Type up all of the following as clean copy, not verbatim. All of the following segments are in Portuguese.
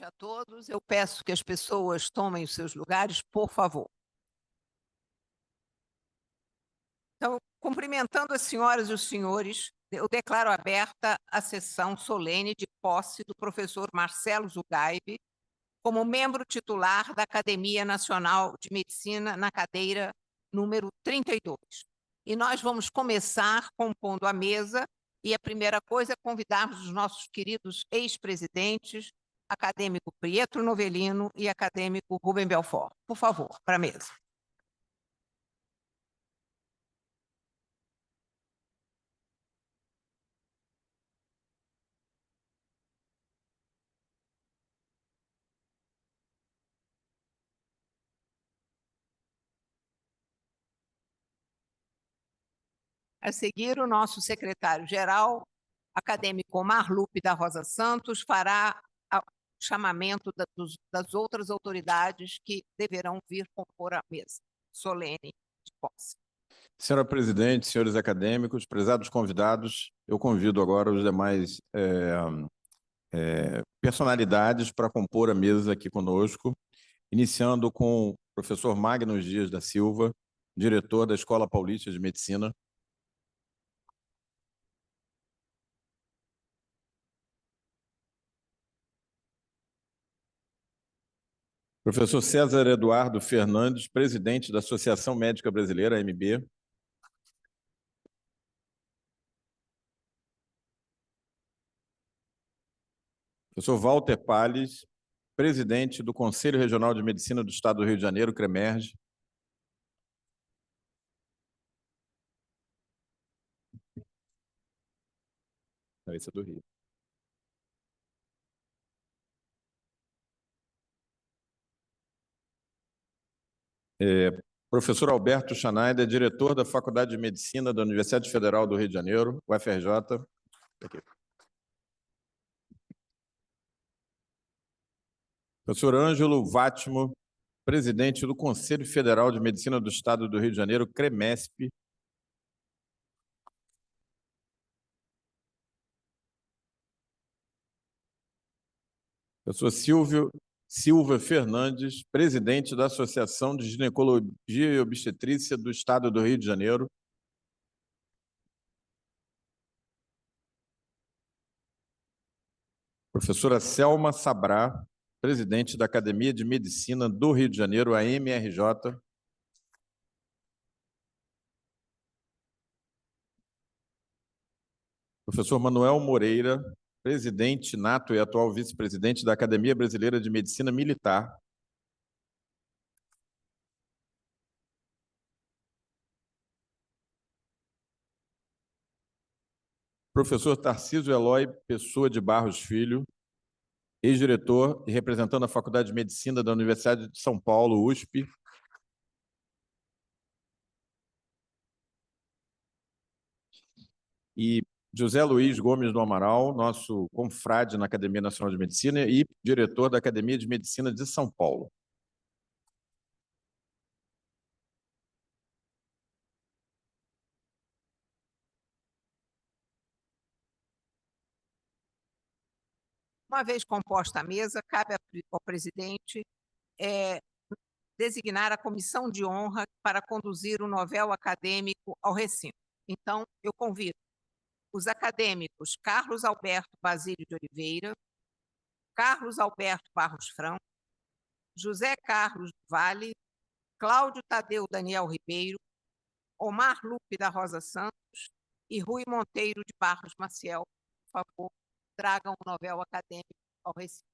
noite a todos. Eu peço que as pessoas tomem os seus lugares, por favor. Então, cumprimentando as senhoras e os senhores, eu declaro aberta a sessão solene de posse do professor Marcelo Zugaib como membro titular da Academia Nacional de Medicina na cadeira número 32. E nós vamos começar compondo a mesa, e a primeira coisa é convidarmos os nossos queridos ex-presidentes, acadêmico Pietro Novellino e acadêmico Rubem Belfort. Por favor, para a mesa. A seguir, o nosso secretário-geral, acadêmico Omar Lupe da Rosa Santos, fará o chamamento das outras autoridades que deverão vir compor a mesa solene de posse. Senhora presidente, senhores acadêmicos, prezados convidados, eu convido agora os demais personalidades para compor a mesa aqui conosco, iniciando com o professor Magnus Dias da Silva, diretor da Escola Paulista de Medicina. Professor César Eduardo Fernandes, presidente da Associação Médica Brasileira, AMB. Professor Walter Palles, presidente do Conselho Regional de Medicina do Estado do Rio de Janeiro, CREMERG. Esse é do Rio. Professor Alberto Schneider, diretor da Faculdade de Medicina da Universidade Federal do Rio de Janeiro, UFRJ. Aqui. Professor Ângelo Vátimo, presidente do Conselho Federal de Medicina do Estado do Rio de Janeiro, CREMESP. Professor Silva Fernandes, presidente da Associação de Ginecologia e Obstetrícia do Estado do Rio de Janeiro. Professora Selma Sabrá, presidente da Academia de Medicina do Rio de Janeiro, a MRJ. Professor Manuel Moreira, presidente nato e atual vice-presidente da Academia Brasileira de Medicina Militar. Professor Tarcísio Eloy Pessoa de Barros Filho, ex-diretor e representando a Faculdade de Medicina da Universidade de São Paulo, USP. E José Luiz Gomes do Amaral, nosso confrade na Academia Nacional de Medicina e diretor da Academia de Medicina de São Paulo. Uma vez composta a mesa, cabe ao presidente designar a comissão de honra para conduzir o novel acadêmico ao recinto. Então, eu convido os acadêmicos Carlos Alberto Basílio de Oliveira, Carlos Alberto Barros Franco, José Carlos Vale, Cláudio Tadeu Daniel Ribeiro, Omar Lupe da Rosa Santos e Rui Monteiro de Barros Maciel. Por favor, tragam o novel acadêmico ao recinto.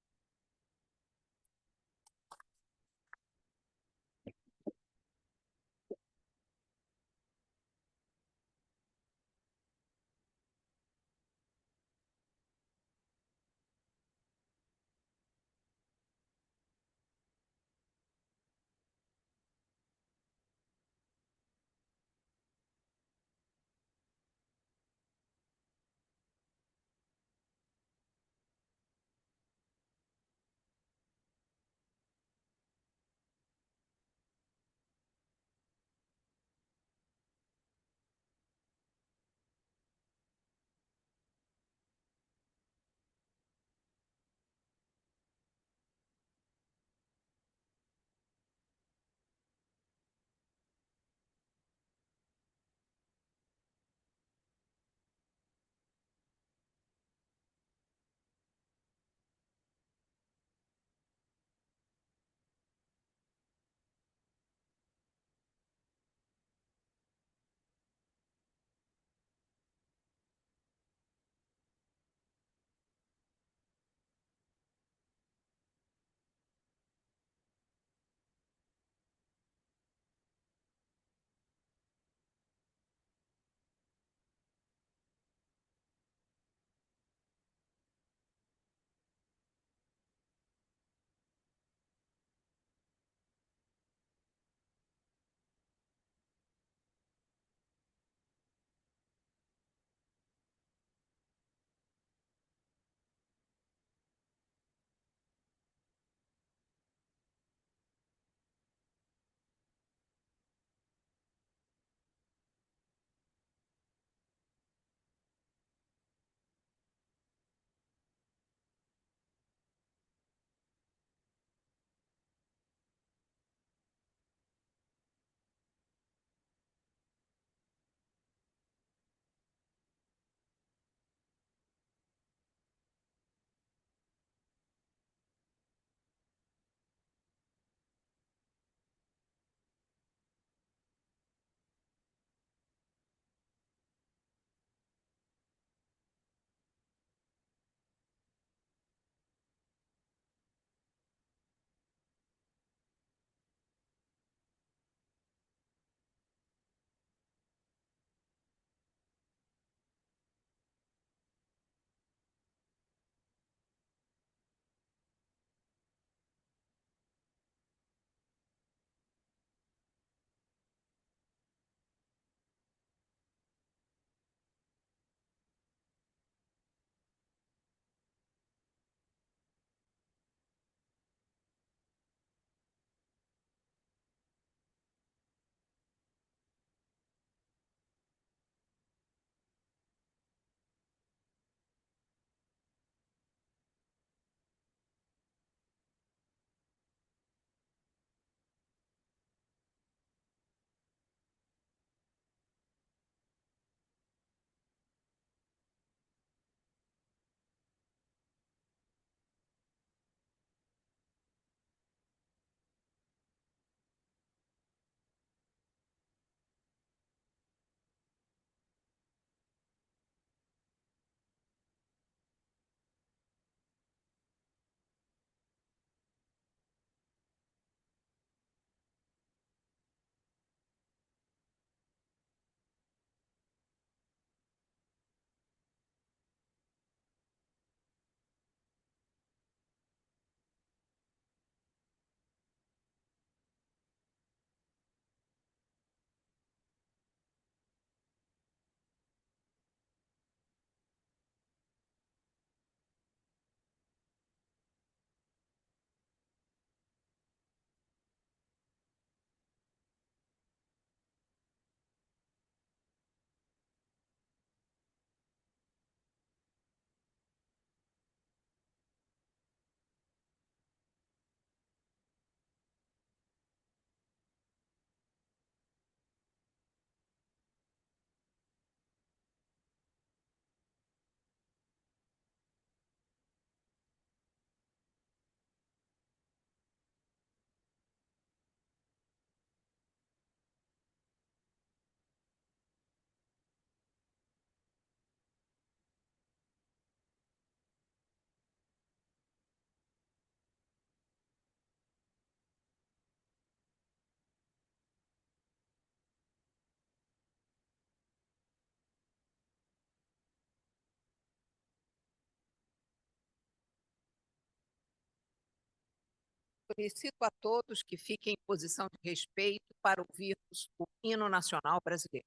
Solicito a todos que fiquem em posição de respeito para ouvirmos o hino nacional brasileiro.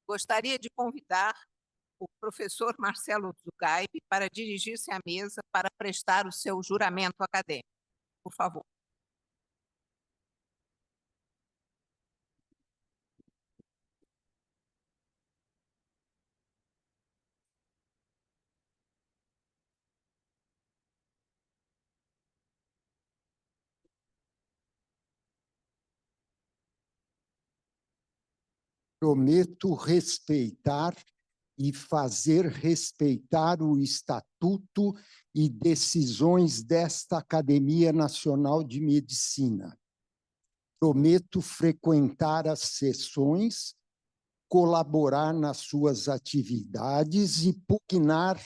Gostaria de convidar o professor Marcelo Zugaib para dirigir-se à mesa para prestar o seu juramento acadêmico. Por favor. Prometo respeitar e fazer respeitar o Estatuto e decisões desta Academia Nacional de Medicina. Prometo frequentar as sessões, colaborar nas suas atividades e pugnar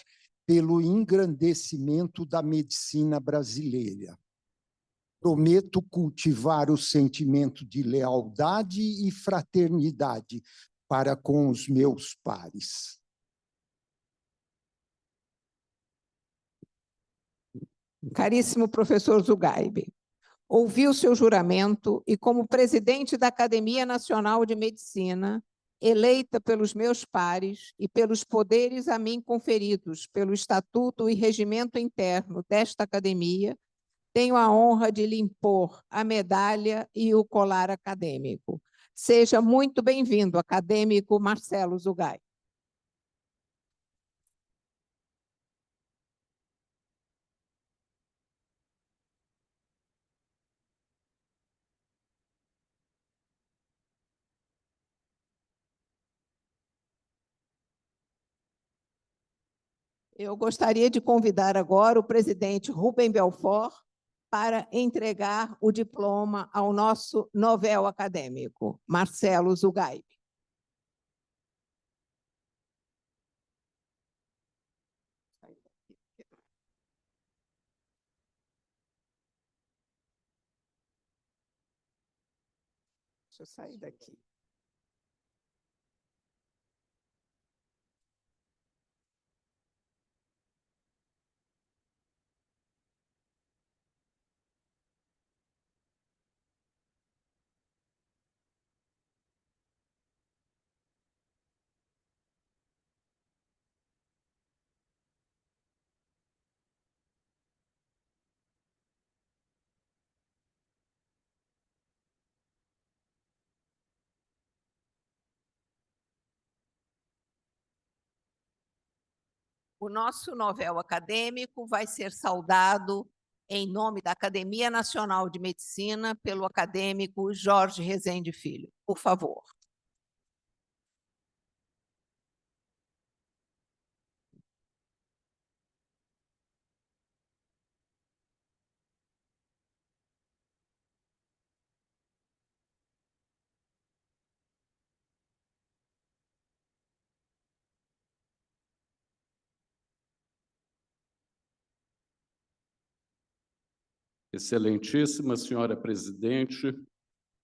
pelo engrandecimento da medicina brasileira. Prometo cultivar o sentimento de lealdade e fraternidade para com os meus pares. Caríssimo professor Zugaib, ouvi o seu juramento e, como presidente da Academia Nacional de Medicina, eleita pelos meus pares e pelos poderes a mim conferidos pelo Estatuto e Regimento Interno desta academia, tenho a honra de lhe impor a medalha e o colar acadêmico. Seja muito bem-vindo, acadêmico Marcelo Zugay. Eu gostaria de convidar agora o presidente Rubem Belfort para entregar o diploma ao nosso novel acadêmico, Marcelo Zugay. Deixa eu sair daqui. O nosso novel acadêmico vai ser saudado em nome da Academia Nacional de Medicina pelo acadêmico Jorge Rezende Filho. Por favor. Excelentíssima senhora presidente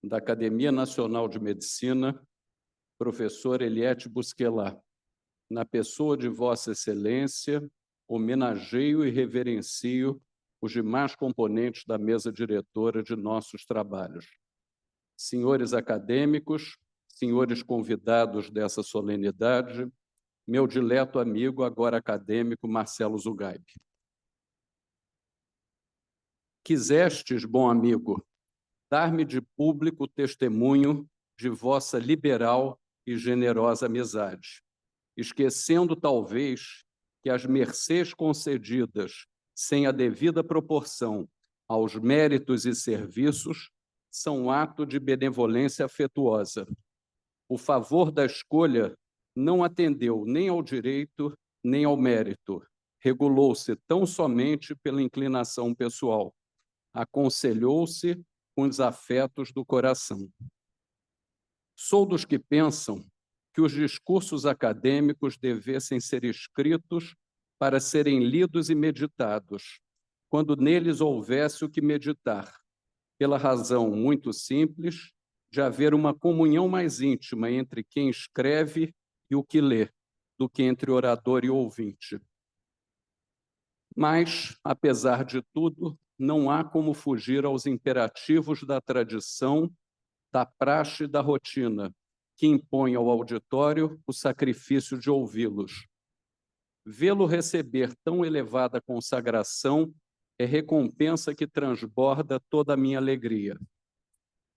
da Academia Nacional de Medicina, professor Eliette Busquelat, na pessoa de Vossa Excelência, homenageio e reverencio os demais componentes da mesa diretora de nossos trabalhos. Senhores acadêmicos, senhores convidados dessa solenidade, meu dileto amigo, agora acadêmico, Marcelo Zugay. Quisestes, bom amigo, dar-me de público testemunho de vossa liberal e generosa amizade, esquecendo, talvez, que as mercês concedidas sem a devida proporção aos méritos e serviços são ato de benevolência afetuosa. O favor da escolha não atendeu nem ao direito nem ao mérito, regulou-se tão somente pela inclinação pessoal. Aconselhou-se com os afetos do coração. Sou dos que pensam que os discursos acadêmicos devessem ser escritos para serem lidos e meditados, quando neles houvesse o que meditar, pela razão muito simples de haver uma comunhão mais íntima entre quem escreve e o que lê, do que entre orador e ouvinte. Mas, apesar de tudo, não há como fugir aos imperativos da tradição, da praxe e da rotina, que impõe ao auditório o sacrifício de ouvi-los. Vê-lo receber tão elevada consagração é recompensa que transborda toda a minha alegria.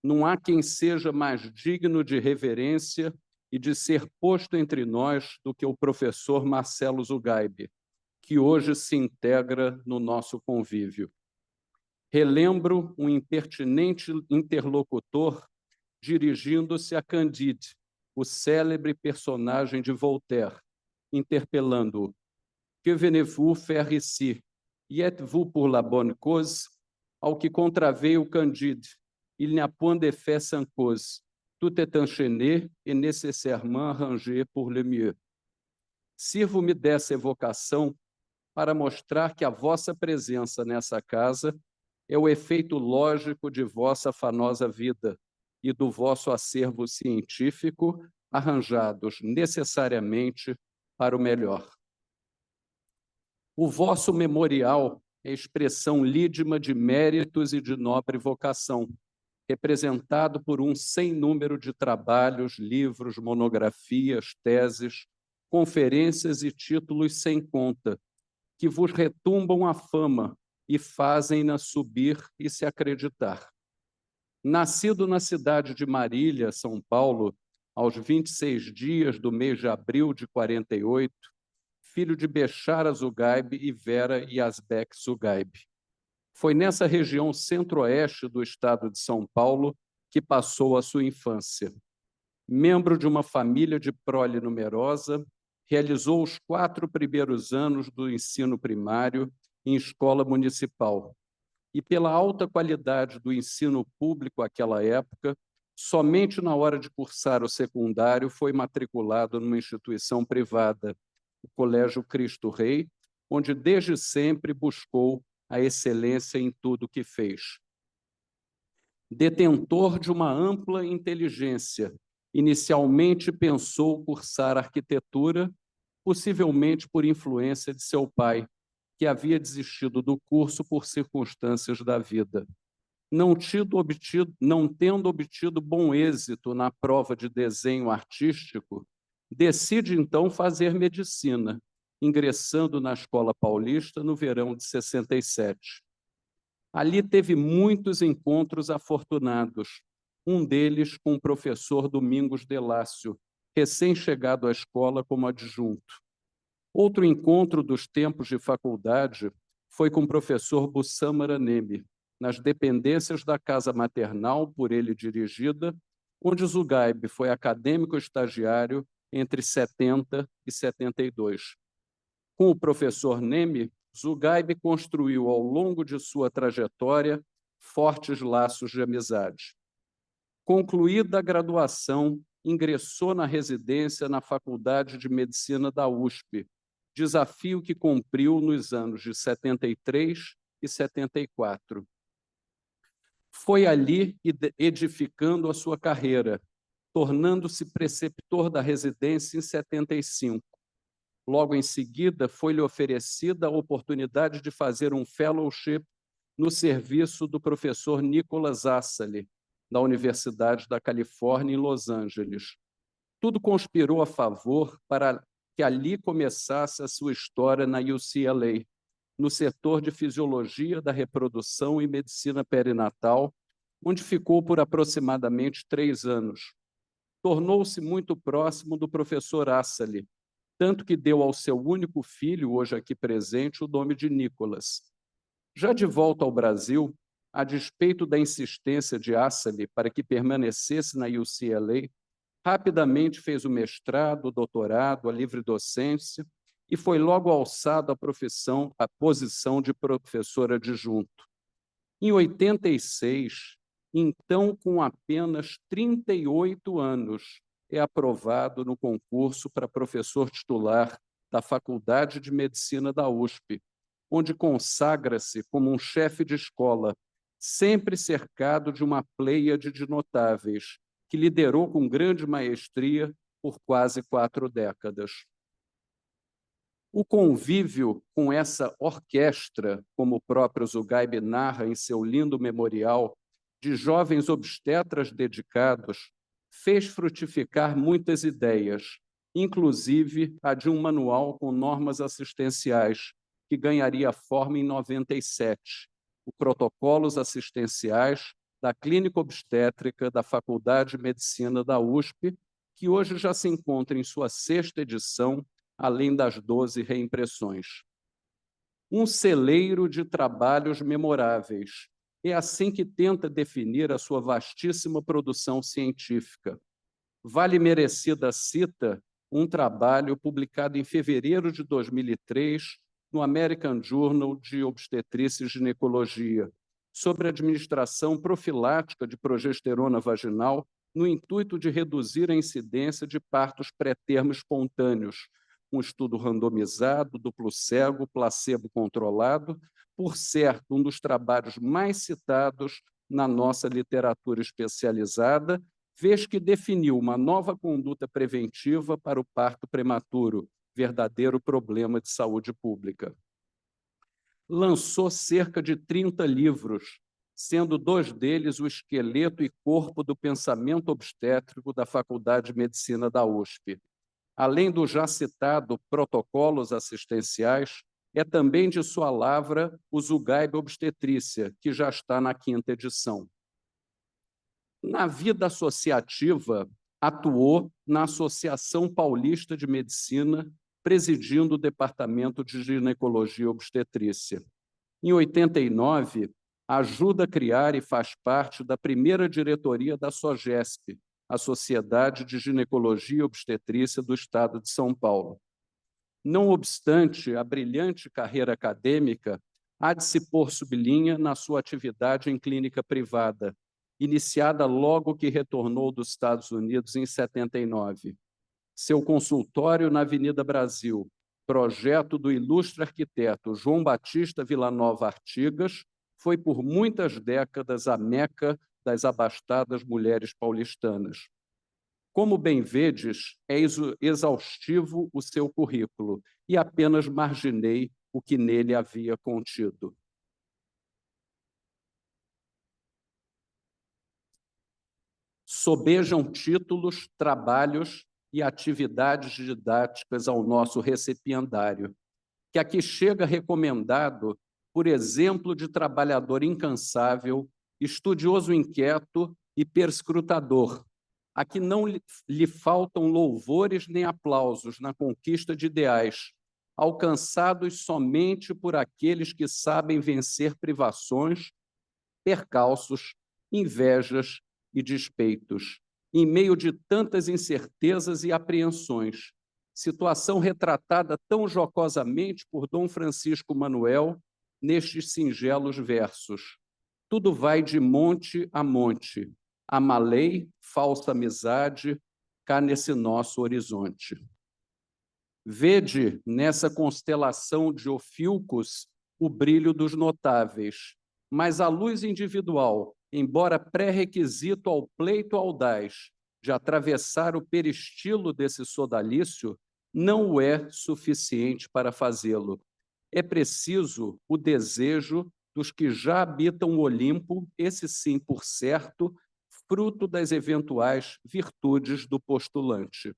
Não há quem seja mais digno de reverência e de ser posto entre nós do que o professor Marcelo Zugay, que hoje se integra no nosso convívio. Relembro um impertinente interlocutor dirigindo-se a Candide, o célebre personagem de Voltaire, interpelando-o. Que venez-vous faire ici? Y êtes-vous pour la bonne cause? Ao que contraveio Candide. Il n'y a point de fait sans cause. Tout est enchaîné et nécessairement arrangé pour le mieux. Sirvo-me dessa evocação para mostrar que a vossa presença nessa casa é o efeito lógico de vossa afanosa vida e do vosso acervo científico, arranjados necessariamente para o melhor. O vosso memorial é expressão lídima de méritos e de nobre vocação, representado por um sem número de trabalhos, livros, monografias, teses, conferências e títulos sem conta, que vos retumbam a fama e fazem-na subir e se acreditar. Nascido na cidade de Marília, São Paulo, aos 26 dias do mês de abril de 48, filho de Bechara Zugaib e Vera Yazbek Zugaib. Foi nessa região centro-oeste do estado de São Paulo que passou a sua infância. Membro de uma família de prole numerosa, realizou os 4 primeiros anos do ensino primário em escola municipal. E pela alta qualidade do ensino público àquela época, somente na hora de cursar o secundário foi matriculado numa instituição privada, o Colégio Cristo Rei, onde desde sempre buscou a excelência em tudo o que fez. Detentor de uma ampla inteligência, inicialmente pensou cursar arquitetura, possivelmente por influência de seu pai, que havia desistido do curso por circunstâncias da vida. Não tendo obtido bom êxito na prova de desenho artístico, decide então fazer medicina, ingressando na Escola Paulista no verão de 67. Ali teve muitos encontros afortunados, um deles com o professor Domingos Delácio, recém-chegado à escola como adjunto. Outro encontro dos tempos de faculdade foi com o professor Bussamara Neme, nas dependências da casa maternal, por ele dirigida, onde Zugaib foi acadêmico estagiário entre 70 e 72. Com o professor Neme, Zugaib construiu, ao longo de sua trajetória, fortes laços de amizade. Concluída a graduação, ingressou na residência na Faculdade de Medicina da USP, desafio que cumpriu nos anos de 73 e 74. Foi ali edificando a sua carreira, tornando-se preceptor da residência em 75. Logo em seguida, foi-lhe oferecida a oportunidade de fazer um fellowship no serviço do professor Nicholas Assali, da Universidade da Califórnia, em Los Angeles. Tudo conspirou a favor para que ali começasse a sua história na UCLA, no setor de Fisiologia da Reprodução e Medicina Perinatal, onde ficou por aproximadamente 3 anos. Tornou-se muito próximo do professor Assali, tanto que deu ao seu único filho, hoje aqui presente, o nome de Nicholas. Já de volta ao Brasil, a despeito da insistência de Assali para que permanecesse na UCLA, rapidamente fez o mestrado, o doutorado, a livre docência e foi logo alçado à posição de professor adjunto. Em 86, então com apenas 38 anos, é aprovado no concurso para professor titular da Faculdade de Medicina da USP, onde consagra-se como um chefe de escola, sempre cercado de uma pleiade de notáveis, que liderou com grande maestria por quase 4 décadas. O convívio com essa orquestra, como o próprio Zugaib narra em seu lindo memorial, de jovens obstetras dedicados, fez frutificar muitas ideias, inclusive a de um manual com normas assistenciais, que ganharia forma em 97, o Protocolos Assistenciais da Clínica Obstétrica da Faculdade de Medicina da USP, que hoje já se encontra em sua 6ª edição, além das 12 reimpressões. Um celeiro de trabalhos memoráveis. É assim que tenta definir a sua vastíssima produção científica. Vale merecida cita um trabalho publicado em fevereiro de 2003 no American Journal de Obstetrícia e Ginecologia, sobre a administração profilática de progesterona vaginal no intuito de reduzir a incidência de partos pré-termo espontâneos, um estudo randomizado, duplo cego, placebo controlado, por certo, um dos trabalhos mais citados na nossa literatura especializada, vez que definiu uma nova conduta preventiva para o parto prematuro, verdadeiro problema de saúde pública. Lançou cerca de 30 livros, sendo 2 deles o esqueleto e corpo do pensamento obstétrico da Faculdade de Medicina da USP. Além do já citado Protocolos Assistenciais, é também de sua lavra o Zugaib Obstetrícia, que já está na 5ª edição. Na vida associativa, atuou na Associação Paulista de Medicina, presidindo o Departamento de Ginecologia e Obstetrícia. Em 89, ajuda a criar e faz parte da primeira diretoria da SOGESP, a Sociedade de Ginecologia e Obstetrícia do Estado de São Paulo. Não obstante a brilhante carreira acadêmica, há de se pôr sublinha na sua atividade em clínica privada, iniciada logo que retornou dos Estados Unidos em 79. Seu consultório na Avenida Brasil, projeto do ilustre arquiteto João Batista Villanova Artigas, foi por muitas décadas a meca das abastadas mulheres paulistanas. Como bem vedes, é exaustivo o seu currículo e apenas marginei o que nele havia contido. Sobejam títulos, trabalhos e atividades didáticas ao nosso recipiendário, que aqui chega recomendado por exemplo de trabalhador incansável, estudioso inquieto e perscrutador, a que não lhe faltam louvores nem aplausos na conquista de ideais, alcançados somente por aqueles que sabem vencer privações, percalços, invejas e despeitos, em meio de tantas incertezas e apreensões, situação retratada tão jocosamente por Dom Francisco Manuel nestes singelos versos. Tudo vai de monte a monte, amalei, falsa amizade, cá nesse nosso horizonte. Vede nessa constelação de ofilcos o brilho dos notáveis, mas a luz individual, embora pré-requisito ao pleito audaz de atravessar o peristilo desse sodalício, não o é suficiente para fazê-lo. É preciso o desejo dos que já habitam o Olimpo, esse sim, por certo, fruto das eventuais virtudes do postulante.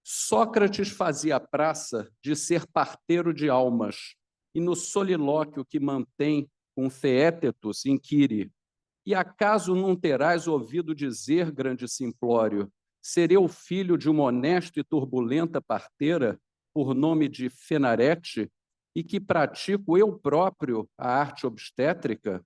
Sócrates fazia praça de ser parteiro de almas, e no solilóquio que mantém com Theétetus inquire: e acaso não terás ouvido dizer, grande simplório, serei o filho de uma honesta e turbulenta parteira, por nome de Fenarete, e que pratico eu próprio a arte obstétrica?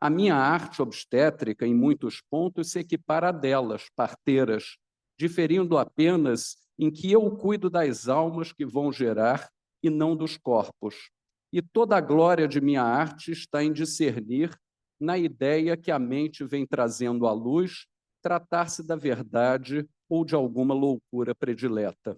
A minha arte obstétrica, em muitos pontos, se equipara a delas, parteiras, diferindo apenas em que eu cuido das almas que vão gerar e não dos corpos. E toda a glória de minha arte está em discernir, na ideia que a mente vem trazendo à luz, tratar-se da verdade ou de alguma loucura predileta.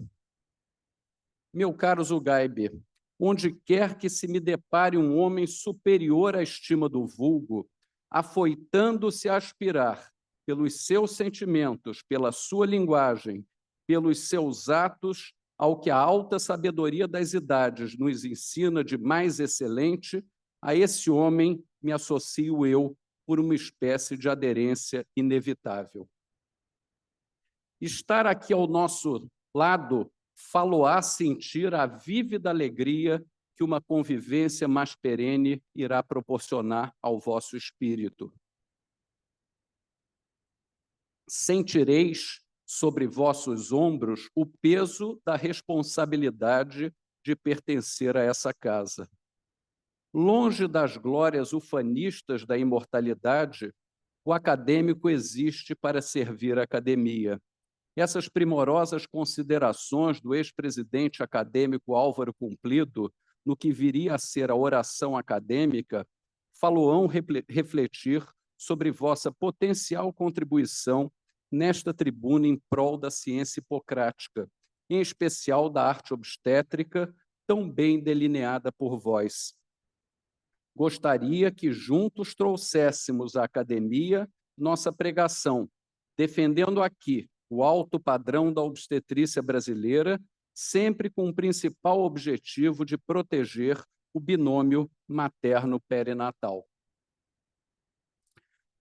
Meu caro Zugaib, onde quer que se me depare um homem superior à estima do vulgo, afoitando-se a aspirar pelos seus sentimentos, pela sua linguagem, pelos seus atos, ao que a alta sabedoria das idades nos ensina de mais excelente, a esse homem me associo eu por uma espécie de aderência inevitável. Estar aqui ao nosso lado falo-á sentir a vívida alegria que uma convivência mais perene irá proporcionar ao vosso espírito. Sentireis sobre vossos ombros o peso da responsabilidade de pertencer a essa casa. Longe das glórias ufanistas da imortalidade, o acadêmico existe para servir a academia. Essas primorosas considerações do ex-presidente acadêmico Álvaro Cumplido, no que viria a ser a oração acadêmica, faloão refletir sobre vossa potencial contribuição nesta tribuna em prol da ciência hipocrática, em especial da arte obstétrica, tão bem delineada por vós. Gostaria que juntos trouxéssemos à academia nossa pregação, defendendo aqui o alto padrão da obstetrícia brasileira, sempre com o principal objetivo de proteger o binômio materno-perinatal.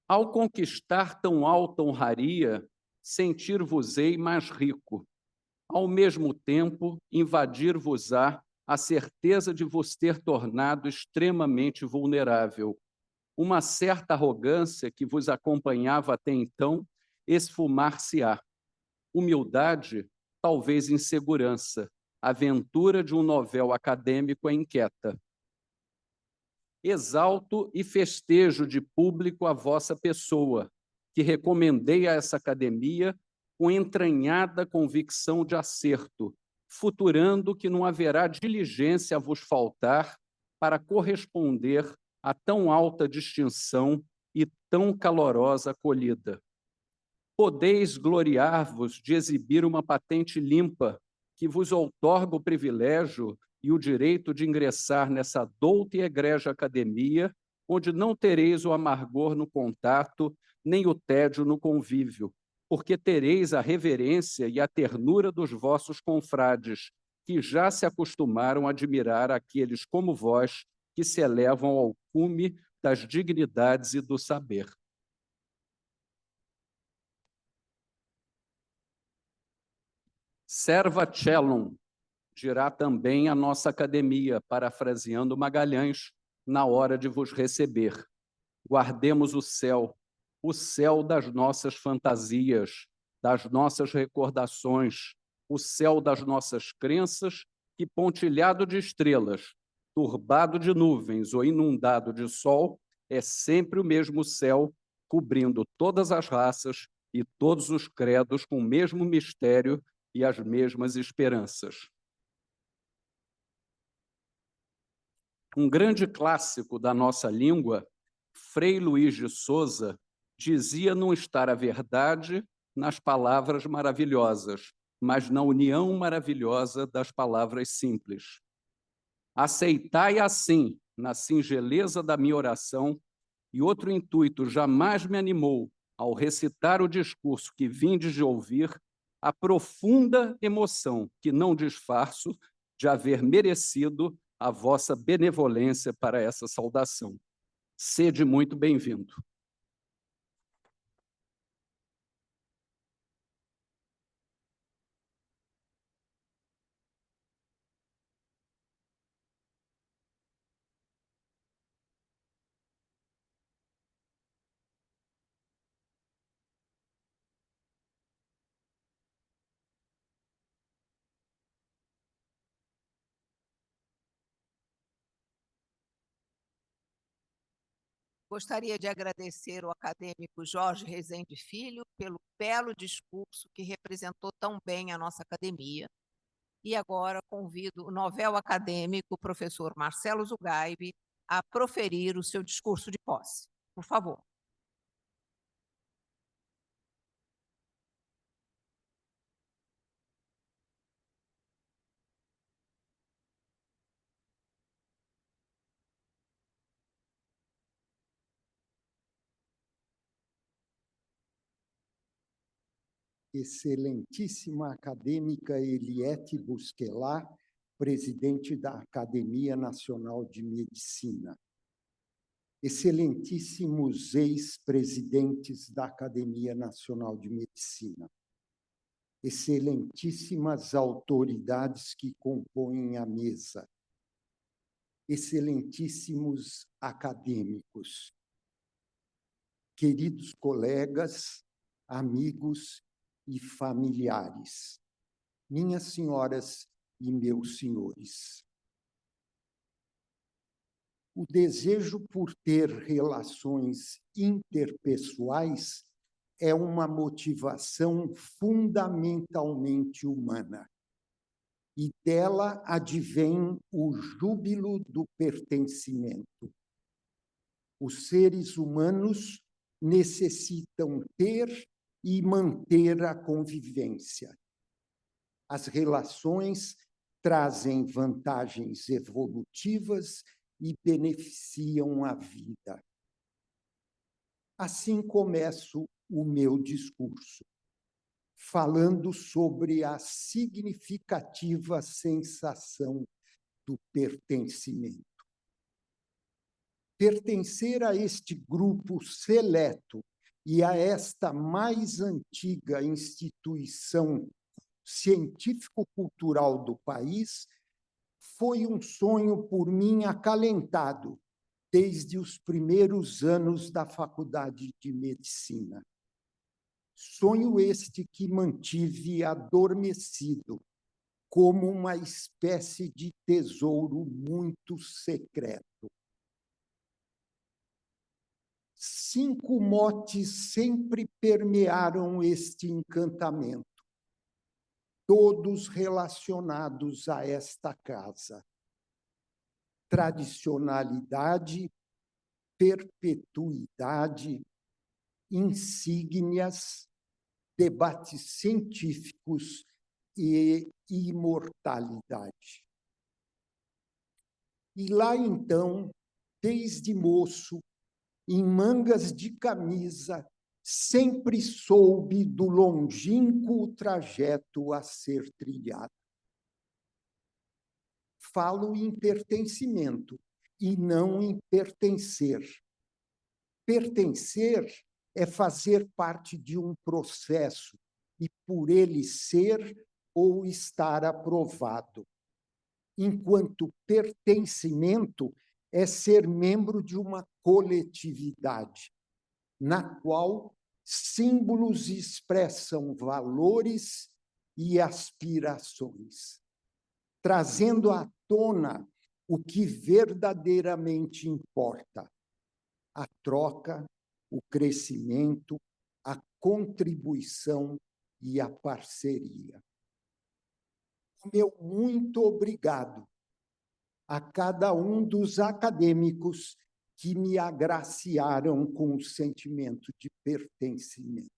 Ao conquistar tão alta honraria, sentir-vos-ei mais rico. Ao mesmo tempo, invadir-vos-á a certeza de vos ter tornado extremamente vulnerável. Uma certa arrogância que vos acompanhava até então esfumar-se-á. Humildade, talvez insegurança. Aventura de um novel acadêmico é inquieta. Exalto e festejo de público a vossa pessoa, que recomendei a essa academia com entranhada convicção de acerto, futurando que não haverá diligência a vos faltar para corresponder a tão alta distinção e tão calorosa acolhida. Podeis gloriar-vos de exibir uma patente limpa que vos outorga o privilégio e o direito de ingressar nessa douta e egrégia academia, onde não tereis o amargor no contato, nem o tédio no convívio, porque tereis a reverência e a ternura dos vossos confrades, que já se acostumaram a admirar aqueles como vós, que se elevam ao cume das dignidades e do saber. Serva cellum, dirá também a nossa academia, parafraseando Magalhães, na hora de vos receber. Guardemos o céu das nossas fantasias, das nossas recordações, o céu das nossas crenças, que, pontilhado de estrelas, turbado de nuvens ou inundado de sol, é sempre o mesmo céu, cobrindo todas as raças e todos os credos com o mesmo mistério e as mesmas esperanças. Um grande clássico da nossa língua, Frei Luís de Souza, dizia não estar a verdade nas palavras maravilhosas, mas na união maravilhosa das palavras simples. Aceitai assim, na singeleza da minha oração, e outro intuito jamais me animou ao recitar o discurso que vindes de ouvir, a profunda emoção que não disfarço de haver merecido a vossa benevolência para essa saudação. Sede muito bem-vindo. Gostaria de agradecer ao acadêmico Jorge Rezende Filho pelo belo discurso que representou tão bem a nossa academia. E agora convido o novel acadêmico, professor Marcelo Zugaib, a proferir o seu discurso de posse. Por favor. Excelentíssima acadêmica Eliette Busquelá, presidente da Academia Nacional de Medicina. Excelentíssimos ex-presidentes da Academia Nacional de Medicina. Excelentíssimas autoridades que compõem a mesa. Excelentíssimos acadêmicos. Queridos colegas, amigos e familiares, minhas senhoras e meus senhores. O desejo por ter relações interpessoais é uma motivação fundamentalmente humana, e dela advém o júbilo do pertencimento. Os seres humanos necessitam ter e manter a convivência. As relações trazem vantagens evolutivas e beneficiam a vida. Assim começo o meu discurso. falando sobre a significativa sensação do pertencimento. Pertencer a este grupo seleto e a esta mais antiga instituição científico-cultural do país foi um sonho por mim acalentado desde os primeiros anos da Faculdade de Medicina. Sonho este que mantive adormecido, como uma espécie de tesouro muito secreto. 5 motes sempre permearam este encantamento, todos relacionados a esta casa: tradicionalidade, perpetuidade, insígnias, debates científicos e imortalidade. E lá, então, desde moço, em mangas de camisa, sempre soube do longínquo trajeto a ser trilhado. Falo em pertencimento e não em pertencer. Pertencer é fazer parte de um processo e por ele ser ou estar aprovado, enquanto pertencimento é ser membro de uma coletividade, na qual símbolos expressam valores e aspirações, trazendo à tona o que verdadeiramente importa: a troca, o crescimento, a contribuição e a parceria. Meu muito obrigado a cada um dos acadêmicos que me agraciaram com o sentimento de pertencimento.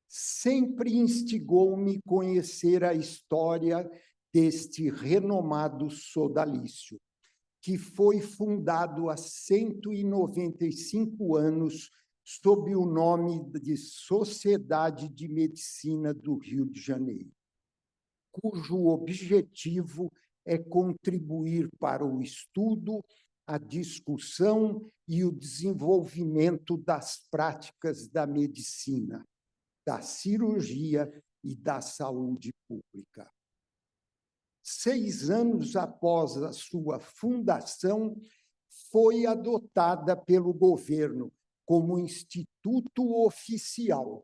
Sempre instigou-me conhecer a história deste renomado sodalício, que foi fundado há 195 anos sob o nome de Sociedade de Medicina do Rio de Janeiro, cujo objetivo é contribuir para o estudo, a discussão e o desenvolvimento das práticas da medicina, da cirurgia e da saúde pública. 6 anos após a sua fundação, foi adotada pelo governo como instituto oficial,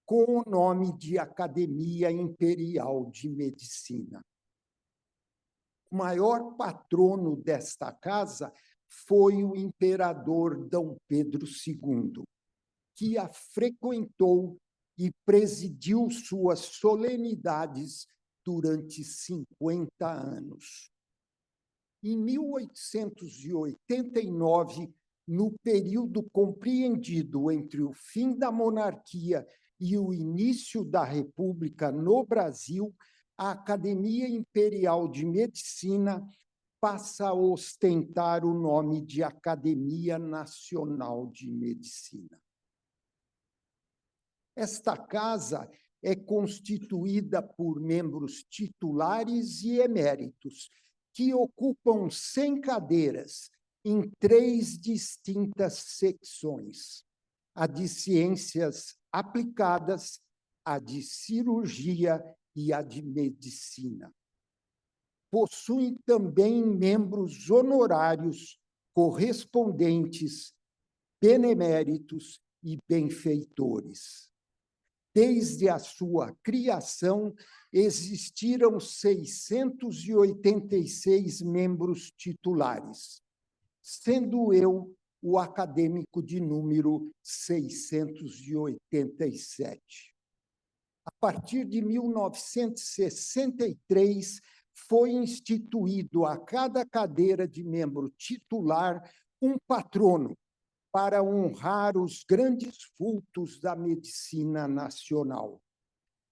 com o nome de Academia Imperial de Medicina. O maior patrono desta casa foi o imperador D. Pedro II, que a frequentou e presidiu suas solenidades durante 50 anos. Em 1889, no período compreendido entre o fim da monarquia e o início da República no Brasil, a Academia Imperial de Medicina passa a ostentar o nome de Academia Nacional de Medicina. Esta casa é constituída por membros titulares e eméritos, que ocupam 100 cadeiras em 3 distintas secções: a de ciências aplicadas, a de cirurgia e a de medicina. Possuem também membros honorários, correspondentes, beneméritos e benfeitores. Desde a sua criação, existiram 686 membros titulares, sendo eu o acadêmico de número 687. A partir de 1963, foi instituído a cada cadeira de membro titular um patrono, para honrar os grandes vultos da medicina nacional.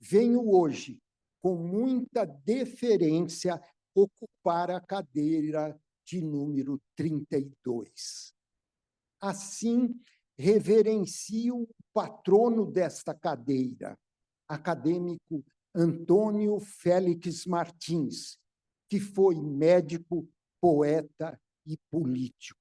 Venho hoje, com muita deferência, ocupar a cadeira de número 32. Assim, reverencio o patrono desta cadeira, acadêmico Antônio Félix Martins, que foi médico, poeta e político.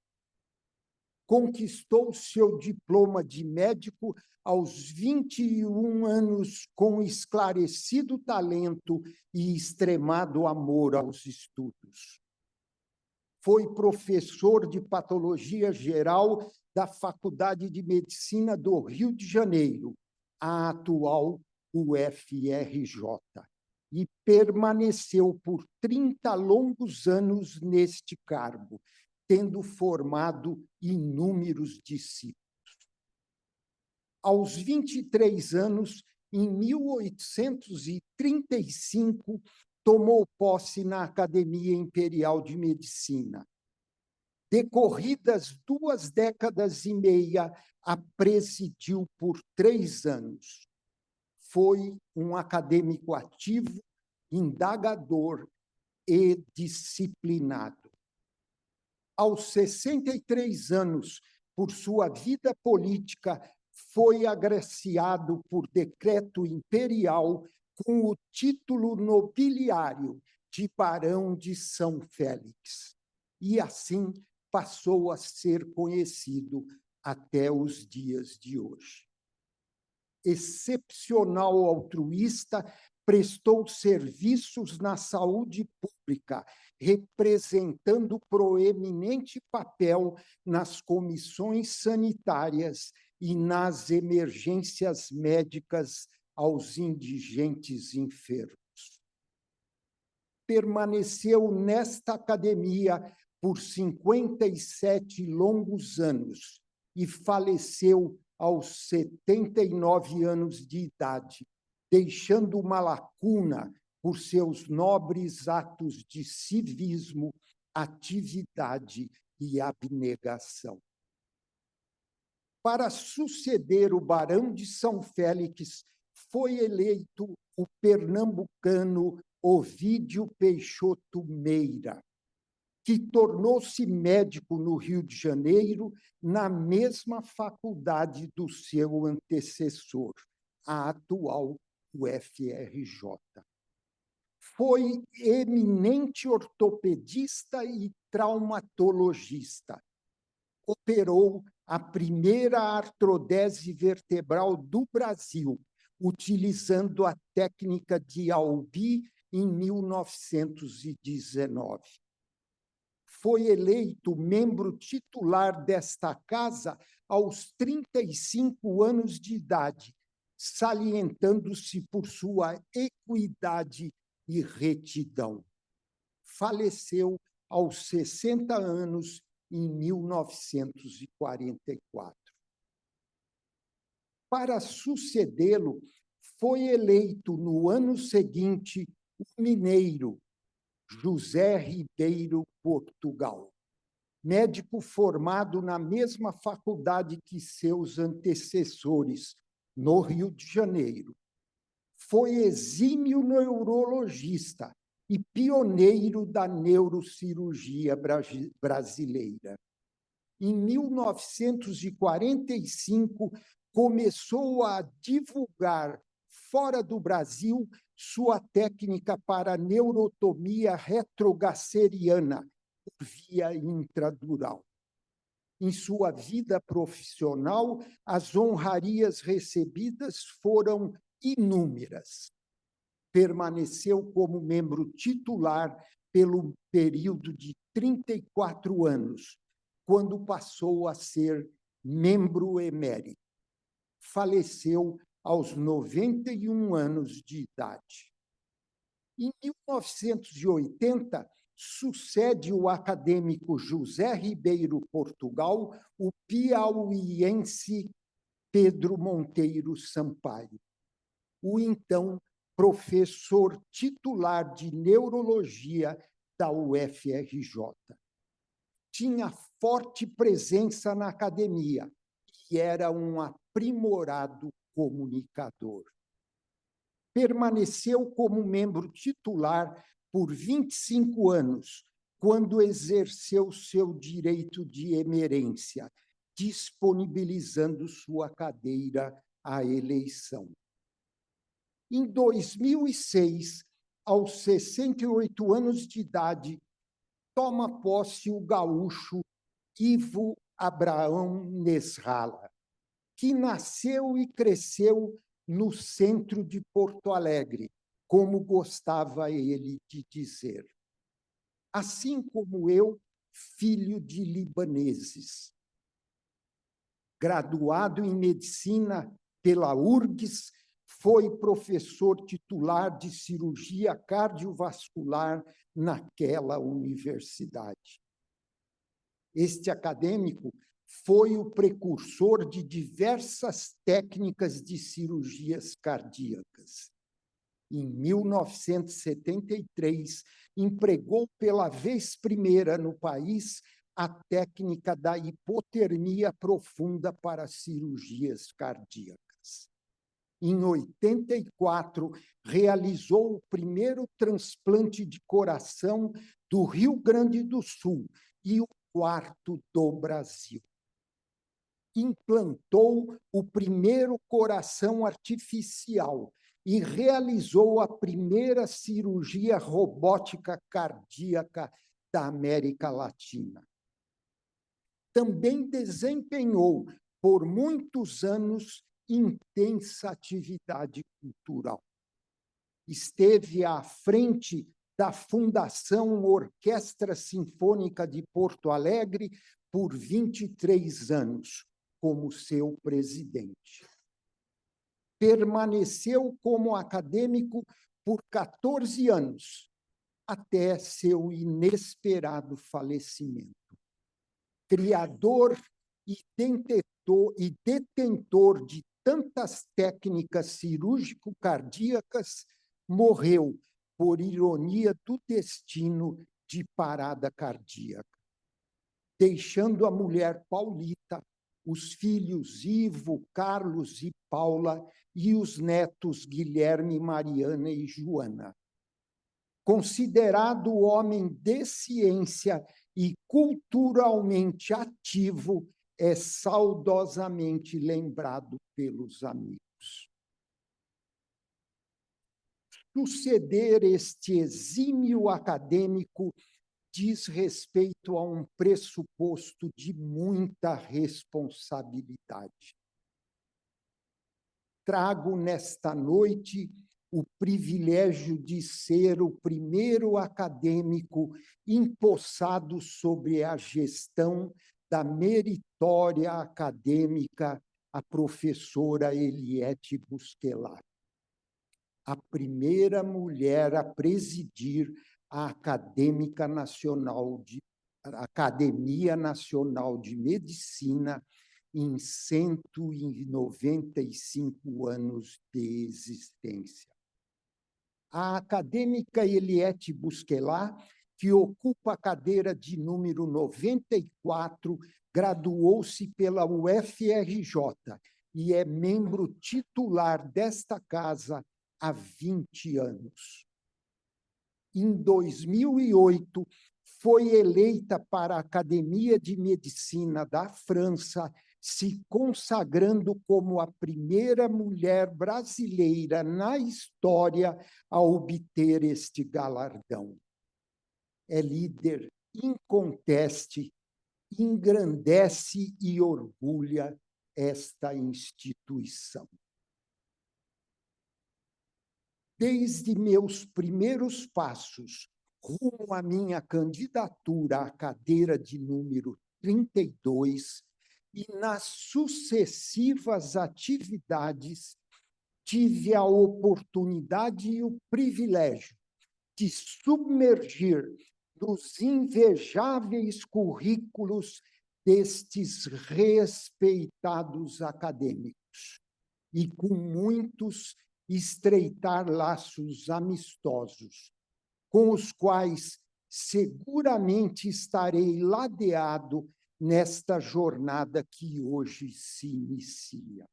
Conquistou seu diploma de médico aos 21 anos com esclarecido talento e extremado amor aos estudos. Foi professor de patologia geral da Faculdade de Medicina do Rio de Janeiro, a atual UFRJ, e permaneceu por 30 longos anos neste cargo, tendo formado inúmeros discípulos. Aos 23 anos, em 1835, tomou posse na Academia Imperial de Medicina. Decorridas 2 décadas e meia, a presidiu por 3 anos. Foi um acadêmico ativo, indagador e disciplinado. Aos 63 anos, por sua vida política, foi agraciado por decreto imperial com o título nobiliário de Barão de São Félix. E assim passou a ser conhecido até os dias de hoje. Excepcional altruísta, prestou serviços na saúde pública, representando proeminente papel nas comissões sanitárias e nas emergências médicas aos indigentes enfermos. Permaneceu nesta academia por 57 longos anos e faleceu aos 79 anos de idade, deixando uma lacuna por seus nobres atos de civismo, atividade e abnegação. Para suceder o Barão de São Félix, foi eleito o pernambucano Ovídio Peixoto Meira, que tornou-se médico no Rio de Janeiro, na mesma faculdade do seu antecessor, a atual UFRJ. Foi eminente ortopedista e traumatologista. Operou a primeira artrodese vertebral do Brasil, utilizando a técnica de Albi em 1919. Foi eleito membro titular desta casa aos 35 anos de idade, salientando-se por sua equidade e retidão. Faleceu aos 60 anos em 1944. Para sucedê-lo, foi eleito no ano seguinte o mineiro José Ribeiro Portugal, médico formado na mesma faculdade que seus antecessores, no Rio de Janeiro. Foi exímio neurologista e pioneiro da neurocirurgia brasileira. Em 1945, começou a divulgar, fora do Brasil, sua técnica para neurotomia retrogaceriana, por via intradural. Em sua vida profissional, as honrarias recebidas foram inúmeras. Permaneceu como membro titular pelo período de 34 anos, quando passou a ser membro emérito. Faleceu aos 91 anos de idade. Em 1980, sucede o acadêmico José Ribeiro Portugal o piauiense Pedro Monteiro Sampaio, o então professor titular de neurologia da UFRJ. Tinha forte presença na academia e era um aprimorado comunicador. Permaneceu como membro titular por 25 anos, quando exerceu seu direito de emerência, disponibilizando sua cadeira à eleição. Em 2006, aos 68 anos de idade, toma posse o gaúcho Ivo Abraão Nesralla, que nasceu e cresceu no centro de Porto Alegre, como gostava ele de dizer. Assim como eu, filho de libaneses. Graduado em medicina pela URGS, foi professor titular de cirurgia cardiovascular naquela universidade. Este acadêmico foi o precursor de diversas técnicas de cirurgias cardíacas. Em 1973, empregou pela vez primeira no país a técnica da hipotermia profunda para cirurgias cardíacas. Em 84, realizou o primeiro transplante de coração do Rio Grande do Sul e o quarto do Brasil. Implantou o primeiro coração artificial e realizou a primeira cirurgia robótica cardíaca da América Latina. Também desempenhou, por muitos anos, intensa atividade cultural. Esteve à frente da Fundação Orquestra Sinfônica de Porto Alegre por 23 anos, como seu presidente. Permaneceu como acadêmico por 14 anos, até seu inesperado falecimento. Criador e detentor de tantas técnicas cirúrgico-cardíacas, morreu, por ironia do destino, de parada cardíaca, deixando a mulher Paulita, os filhos Ivo, Carlos e Paula e os netos Guilherme, Mariana e Joana. Considerado homem de ciência e culturalmente ativo, é saudosamente lembrado pelos amigos. Suceder este exímio acadêmico diz respeito a um pressuposto de muita responsabilidade. Trago nesta noite o privilégio de ser o primeiro acadêmico empossado sobre a gestão da meritória acadêmica, a professora Eliette Busquelat, a primeira mulher a presidir a Academia Nacional de Medicina em 195 anos de existência. A acadêmica Eliette Busquelat, que ocupa a cadeira de número 94, graduou-se pela UFRJ e é membro titular desta casa há 20 anos. Em 2008, foi eleita para a Academia de Medicina da França, se consagrando como a primeira mulher brasileira na história a obter este galardão. É líder inconteste, engrandece e orgulha esta instituição. Desde meus primeiros passos rumo à minha candidatura à cadeira de número 32 e nas sucessivas atividades, tive a oportunidade e o privilégio de submergir nos invejáveis currículos destes respeitados acadêmicos e, com muitos, estreitar laços amistosos, com os quais seguramente estarei ladeado nesta jornada que hoje se inicia.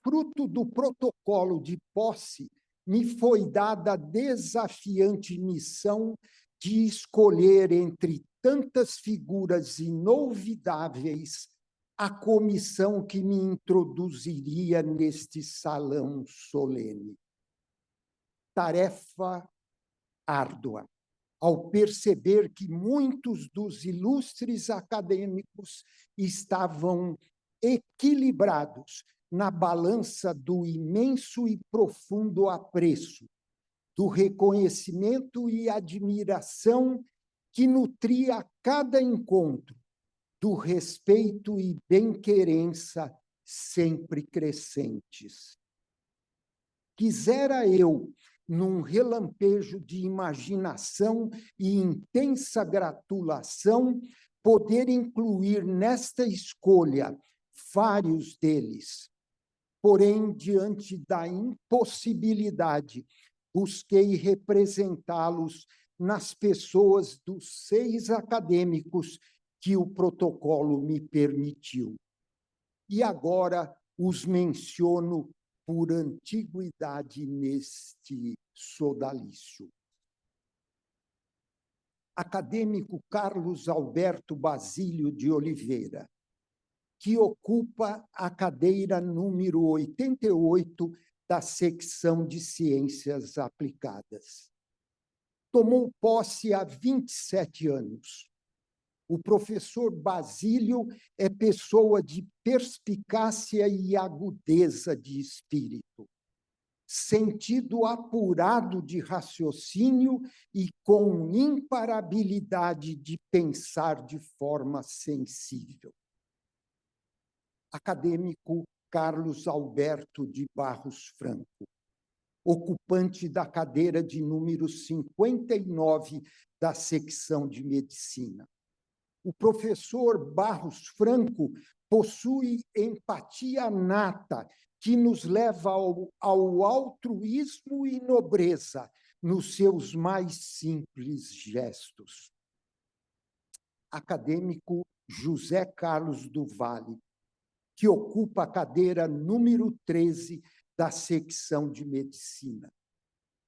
Fruto do protocolo de posse, me foi dada a desafiante missão de escolher entre tantas figuras inolvidáveis a comissão que me introduziria neste salão solene. Tarefa árdua, ao perceber que muitos dos ilustres acadêmicos estavam equilibrados na balança do imenso e profundo apreço, do reconhecimento e admiração que nutria a cada encontro, do respeito e bem-querença sempre crescentes. Quisera eu, num relampejo de imaginação e intensa gratulação, poder incluir nesta escolha vários deles. Porém, diante da impossibilidade, busquei representá-los nas pessoas dos 6 acadêmicos que o protocolo me permitiu. E agora os menciono por antiguidade neste sodalício. Acadêmico Carlos Alberto Basílio de Oliveira, que ocupa a cadeira número 88 da secção de Ciências Aplicadas. Tomou posse há 27 anos. O professor Basílio é pessoa de perspicácia e agudeza de espírito, sentido apurado de raciocínio e com imparabilidade de pensar de forma sensível. Acadêmico Carlos Alberto de Barros Franco, ocupante da cadeira de número 59 da secção de Medicina. O professor Barros Franco possui empatia nata que nos leva ao altruísmo e nobreza nos seus mais simples gestos. Acadêmico José Carlos do Vale, que ocupa a cadeira número 13 da secção de Medicina.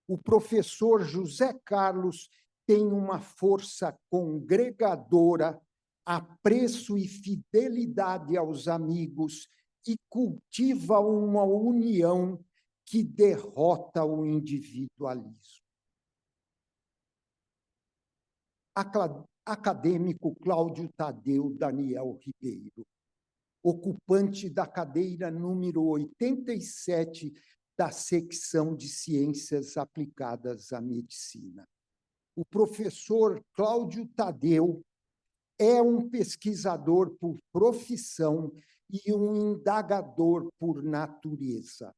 O professor José Carlos tem uma força congregadora, apreço e fidelidade aos amigos e cultiva uma união que derrota o individualismo. Acadêmico Cláudio Tadeu Daniel Ribeiro, ocupante da cadeira número 87 da secção de Ciências Aplicadas à Medicina. O professor Cláudio Tadeu é um pesquisador por profissão e um indagador por natureza.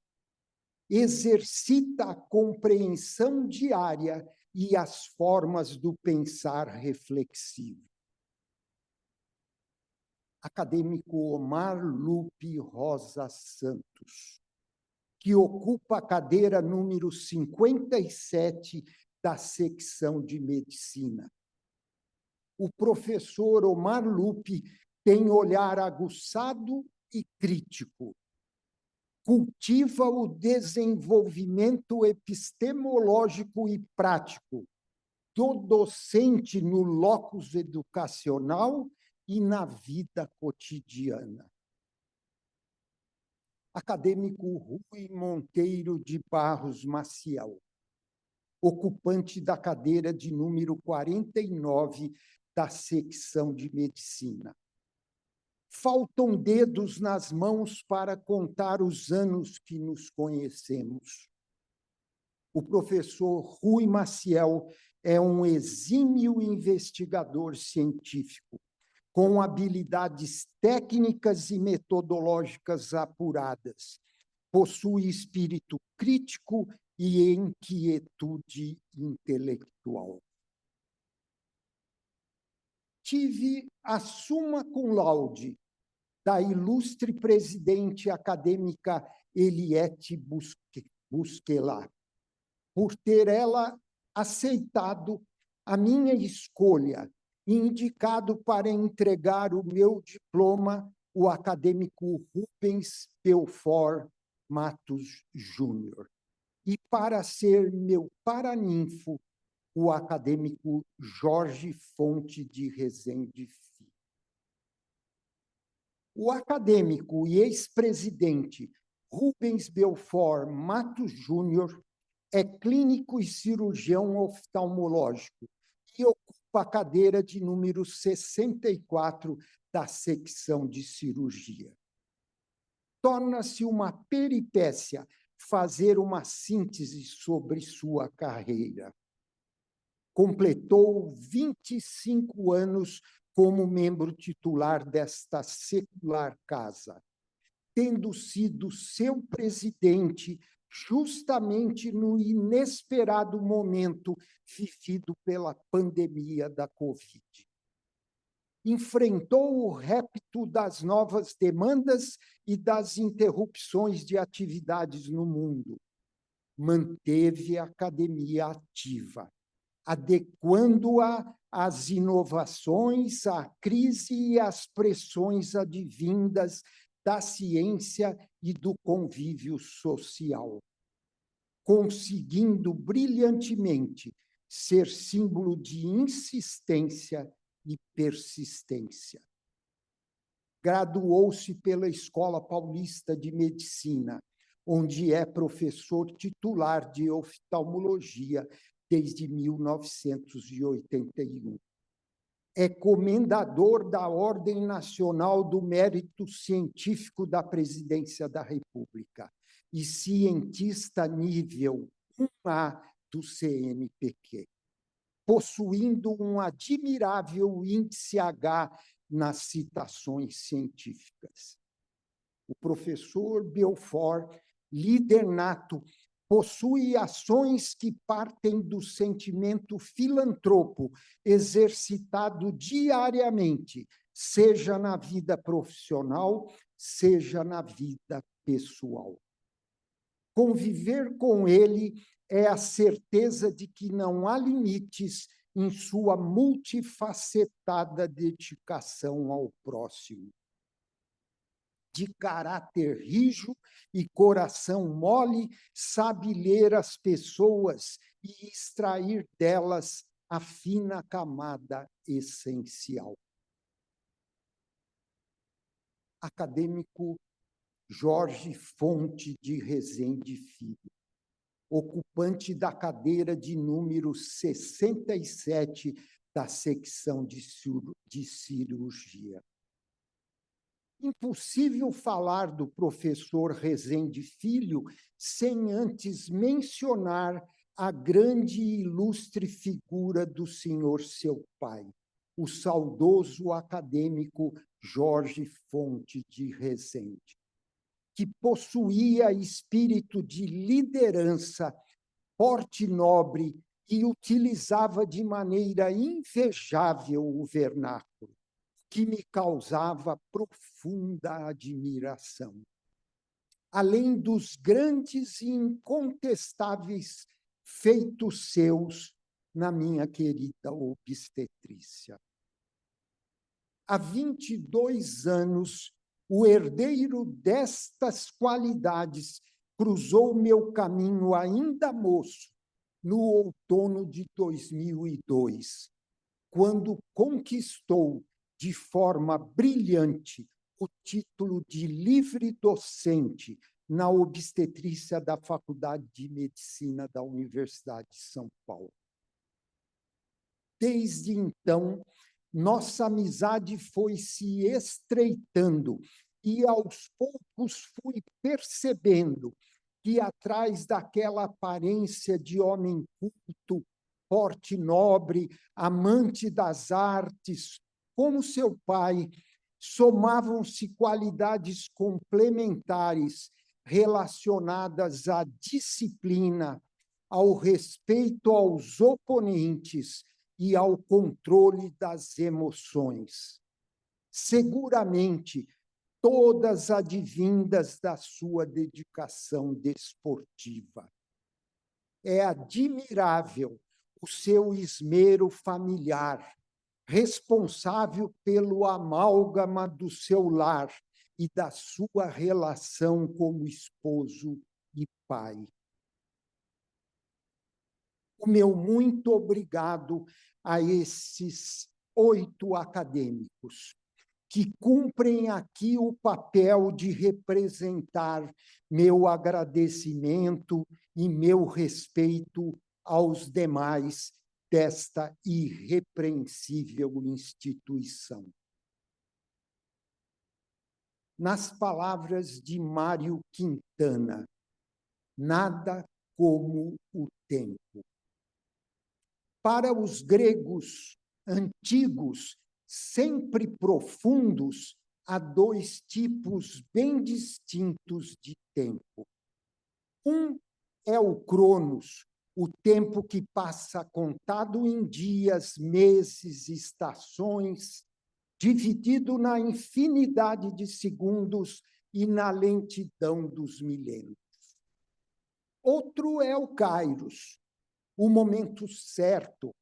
Exercita a compreensão diária e as formas do pensar reflexivo. Acadêmico Omar Lupe Rosa Santos, que ocupa a cadeira número 57 da secção de Medicina. O professor Omar Lupe tem olhar aguçado e crítico. Cultiva o desenvolvimento epistemológico e prático do docente no locus educacional e na vida cotidiana. Acadêmico Rui Monteiro de Barros Maciel, ocupante da cadeira de número 49 da secção de Medicina. Faltam dedos nas mãos para contar os anos que nos conhecemos. O professor Rui Maciel é um exímio investigador científico, com habilidades técnicas e metodológicas apuradas. Possui espírito crítico e inquietude intelectual. Tive a summa cum laude da ilustre presidente acadêmica Eliette Busquelat, por ter ela aceitado a minha escolha e indicado para entregar o meu diploma o acadêmico Rubens Belfort Matos Júnior, e para ser meu paraninfo o acadêmico Jorge Fonte de Rezende Filho. O acadêmico e ex-presidente Rubens Belfort Matos Júnior é clínico e cirurgião oftalmológico e ocupa a cadeira de número 64 da secção de cirurgia. Torna-se uma peripécia fazer uma síntese sobre sua carreira. Completou 25 anos como membro titular desta secular casa, tendo sido seu presidente justamente no inesperado momento vivido pela pandemia da Covid. Enfrentou o repto das novas demandas e das interrupções de atividades no mundo. Manteve a academia ativa, adequando-a às inovações, à crise e às pressões advindas da ciência e do convívio social, conseguindo brilhantemente ser símbolo de insistência e persistência. Graduou-se pela Escola Paulista de Medicina, onde é professor titular de oftalmologia desde 1981. É comendador da Ordem Nacional do Mérito Científico da Presidência da República e cientista nível 1A do CNPq, possuindo um admirável índice H nas citações científicas. O professor Belfort, líder nato, possui ações que partem do sentimento filantropo exercitado diariamente, seja na vida profissional, seja na vida pessoal. Conviver com ele é a certeza de que não há limites em sua multifacetada dedicação ao próximo. De caráter rijo e coração mole, sabe ler as pessoas e extrair delas a fina camada essencial. Acadêmico Jorge Fonte de Rezende Filho, ocupante da cadeira de número 67 da secção de cirurgia. Impossível falar do professor Rezende Filho sem antes mencionar a grande e ilustre figura do senhor seu pai, o saudoso acadêmico Jorge Fonte de Rezende, que possuía espírito de liderança, porte nobre e utilizava de maneira invejável o vernáculo, que me causava profunda admiração. Além dos grandes e incontestáveis feitos seus na minha querida obstetrícia. Há 22 anos, o herdeiro destas qualidades cruzou meu caminho ainda moço, no outono de 2002, quando conquistou de forma brilhante o título de livre docente na obstetrícia da Faculdade de Medicina da Universidade de São Paulo. Desde então, nossa amizade foi se estreitando e, aos poucos, fui percebendo que, atrás daquela aparência de homem culto, porte nobre, amante das artes, como seu pai, somavam-se qualidades complementares relacionadas à disciplina, ao respeito aos oponentes e ao controle das emoções. Seguramente, todas advindas da sua dedicação desportiva. É admirável o seu esmero familiar, responsável pelo amálgama do seu lar e da sua relação como esposo e pai. O meu muito obrigado a esses 8 acadêmicos que cumprem aqui o papel de representar meu agradecimento e meu respeito aos demais desta irrepreensível instituição. Nas palavras de Mário Quintana, nada como o tempo. Para os gregos antigos, sempre profundos, há 2 tipos bem distintos de tempo. Um é o Cronos, o tempo que passa contado em dias, meses, estações, dividido na infinidade de segundos e na lentidão dos milênios. Outro é o Kairos, o momento certo,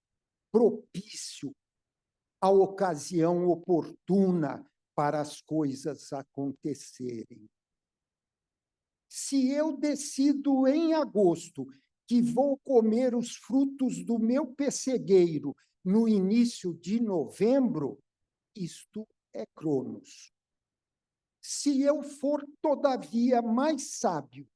propício, a ocasião oportuna para as coisas acontecerem. Se eu decido em agosto que vou comer os frutos do meu pessegueiro no início de novembro, isto é Cronos. Se eu for, todavia, mais sábio,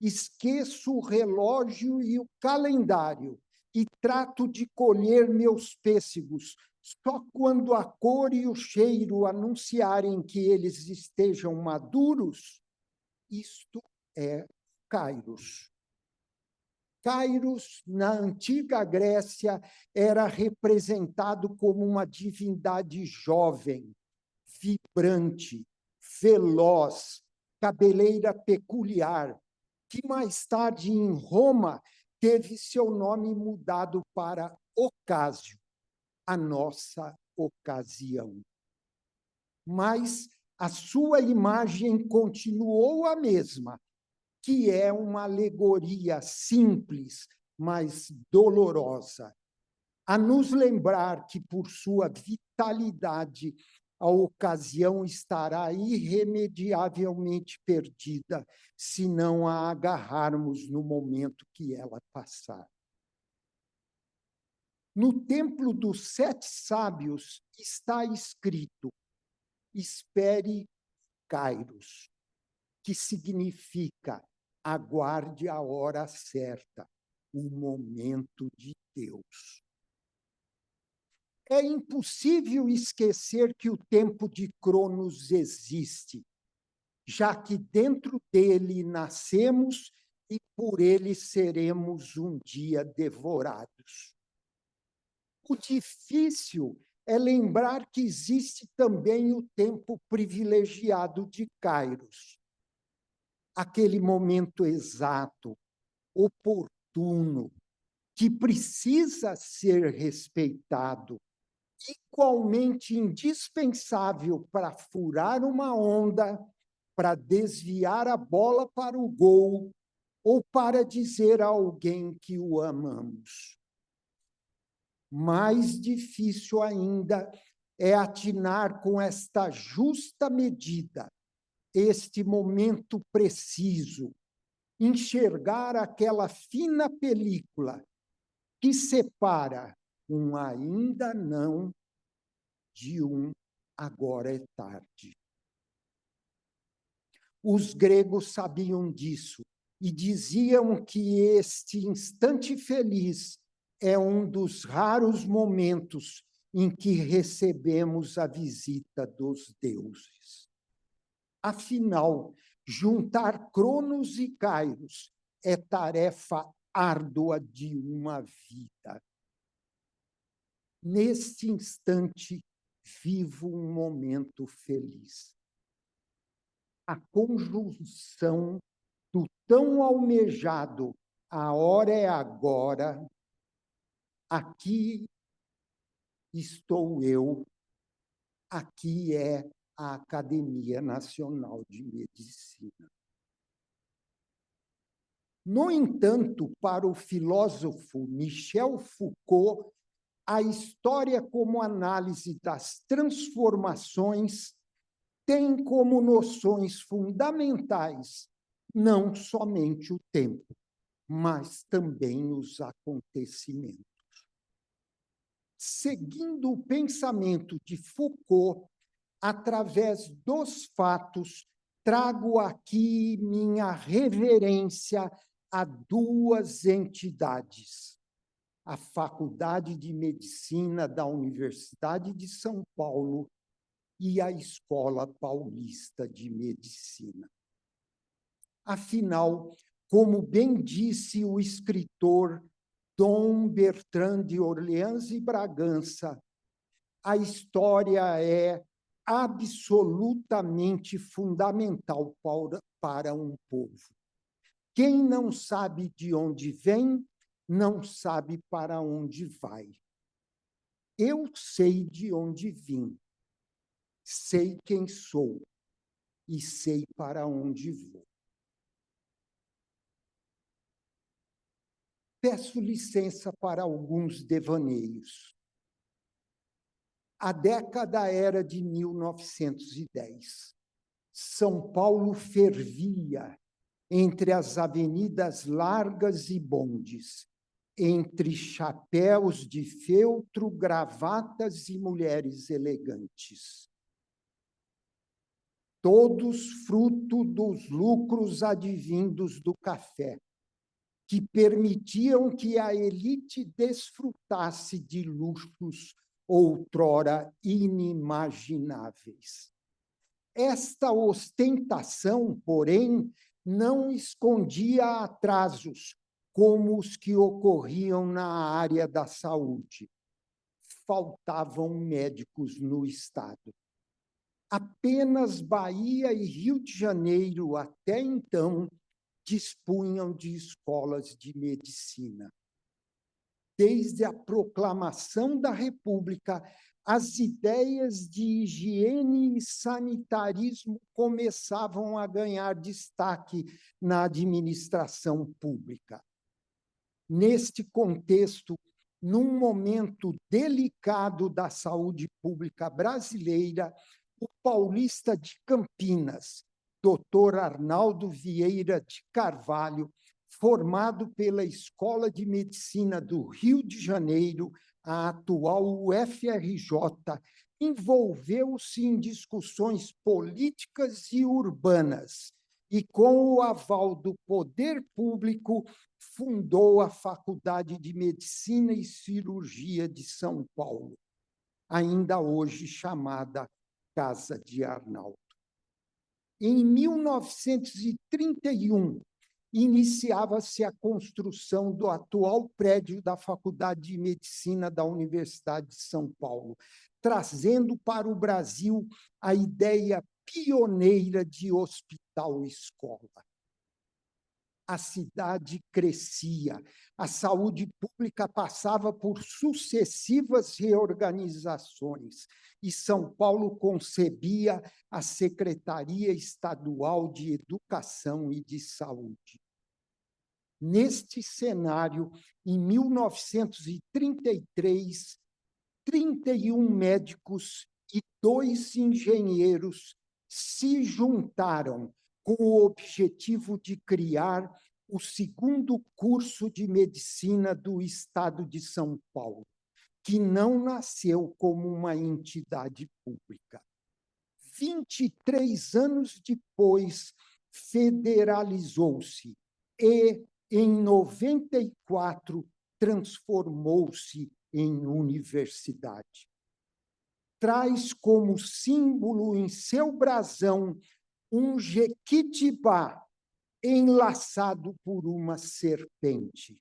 esqueço o relógio e o calendário e trato de colher meus pêssegos só quando a cor e o cheiro anunciarem que eles estejam maduros, isto é Kairos. Kairos, na antiga Grécia, era representado como uma divindade jovem, vibrante, veloz, cabeleira peculiar, que mais tarde, em Roma, teve seu nome mudado para Ocásio, a nossa ocasião. Mas a sua imagem continuou a mesma, que é uma alegoria simples, mas dolorosa, a nos lembrar que, por sua vitalidade, a ocasião estará irremediavelmente perdida se não a agarrarmos no momento que ela passar. No Templo dos 7 Sábios está escrito: espere Kairos, que significa aguarde a hora certa, o momento de Deus. É impossível esquecer que o tempo de Cronos existe, já que dentro dele nascemos e por ele seremos um dia devorados. O difícil é lembrar que existe também o tempo privilegiado de Kairos, aquele momento exato, oportuno, que precisa ser respeitado, igualmente indispensável para furar uma onda, para desviar a bola para o gol ou para dizer a alguém que o amamos. Mais difícil ainda é atinar com esta justa medida, este momento preciso, enxergar aquela fina película que separa um ainda não de um agora é tarde. Os gregos sabiam disso e diziam que este instante feliz é um dos raros momentos em que recebemos a visita dos deuses. Afinal, juntar Cronos e Kairos é tarefa árdua de uma vida. Neste instante, vivo um momento feliz. A conjunção do tão almejado a hora é agora, aqui estou eu, aqui é a Academia Nacional de Medicina. No entanto, para o filósofo Michel Foucault, a história como análise das transformações tem como noções fundamentais não somente o tempo, mas também os acontecimentos. Seguindo o pensamento de Foucault, através dos fatos, trago aqui minha reverência a duas entidades: a Faculdade de Medicina da Universidade de São Paulo e a Escola Paulista de Medicina. Afinal, como bem disse o escritor Dom Bertrand de Orleans e Bragança, a história é absolutamente fundamental para um povo. Quem não sabe de onde vem, não sabe para onde vai. Eu sei de onde vim, sei quem sou e sei para onde vou. Peço licença para alguns devaneios. A década era de 1910. São Paulo fervia entre as avenidas largas e bondes, entre chapéus de feltro, gravatas e mulheres elegantes. Todos fruto dos lucros advindos do café, que permitiam que a elite desfrutasse de luxos outrora inimagináveis. Esta ostentação, porém, não escondia atrasos, como os que ocorriam na área da saúde. Faltavam médicos no Estado. Apenas Bahia e Rio de Janeiro, até então, dispunham de escolas de medicina. Desde a proclamação da República, as ideias de higiene e sanitarismo começavam a ganhar destaque na administração pública. Neste contexto, num momento delicado da saúde pública brasileira, o paulista de Campinas, Dr. Arnaldo Vieira de Carvalho, formado pela Escola de Medicina do Rio de Janeiro, a atual UFRJ, envolveu-se em discussões políticas e urbanas e, com o aval do poder público, fundou a Faculdade de Medicina e Cirurgia de São Paulo, ainda hoje chamada Casa de Arnaldo. Em 1931, iniciava-se a construção do atual prédio da Faculdade de Medicina da Universidade de São Paulo, trazendo para o Brasil a ideia pioneira de hospital-escola. A cidade crescia, a saúde pública passava por sucessivas reorganizações e São Paulo concebia a Secretaria Estadual de Educação e de Saúde. Neste cenário, em 1933, 31 médicos e 2 engenheiros se juntaram com o objetivo de criar o segundo curso de medicina do Estado de São Paulo, que não nasceu como uma entidade pública. 23 anos depois, federalizou-se e, em 94, transformou-se em universidade. Traz como símbolo em seu brasão um jequitibá enlaçado por uma serpente.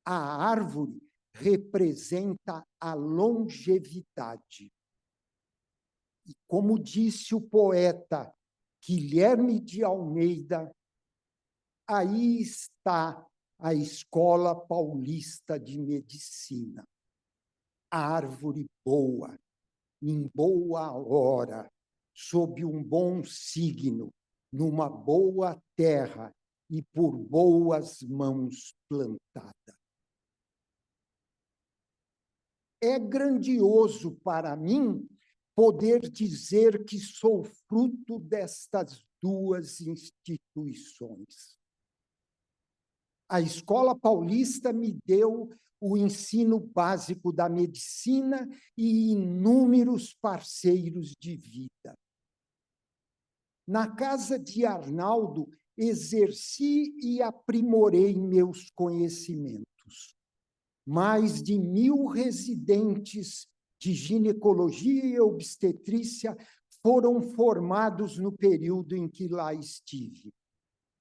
A árvore representa a longevidade. E, como disse o poeta Guilherme de Almeida, aí está a Escola Paulista de Medicina. Árvore boa, em boa hora, sob um bom signo, numa boa terra e por boas mãos plantada. É grandioso para mim poder dizer que sou fruto destas duas instituições. A Escola Paulista me deu o ensino básico da medicina e inúmeros parceiros de vida. Na casa de Arnaldo, exerci e aprimorei meus conhecimentos. Mais de 1.000 residentes de ginecologia e obstetrícia foram formados no período em que lá estive,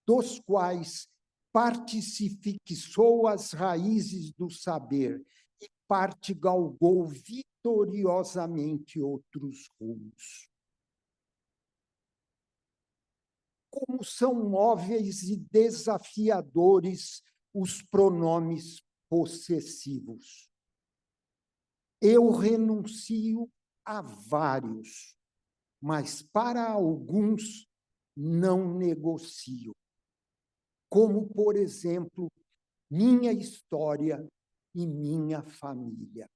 dos quais parte se fixou às raízes do saber e parte galgou vitoriosamente outros rumos. Como são móveis e desafiadores os pronomes possessivos. Eu renuncio a vários, mas para alguns não negocio. Como, por exemplo, minha história e minha família.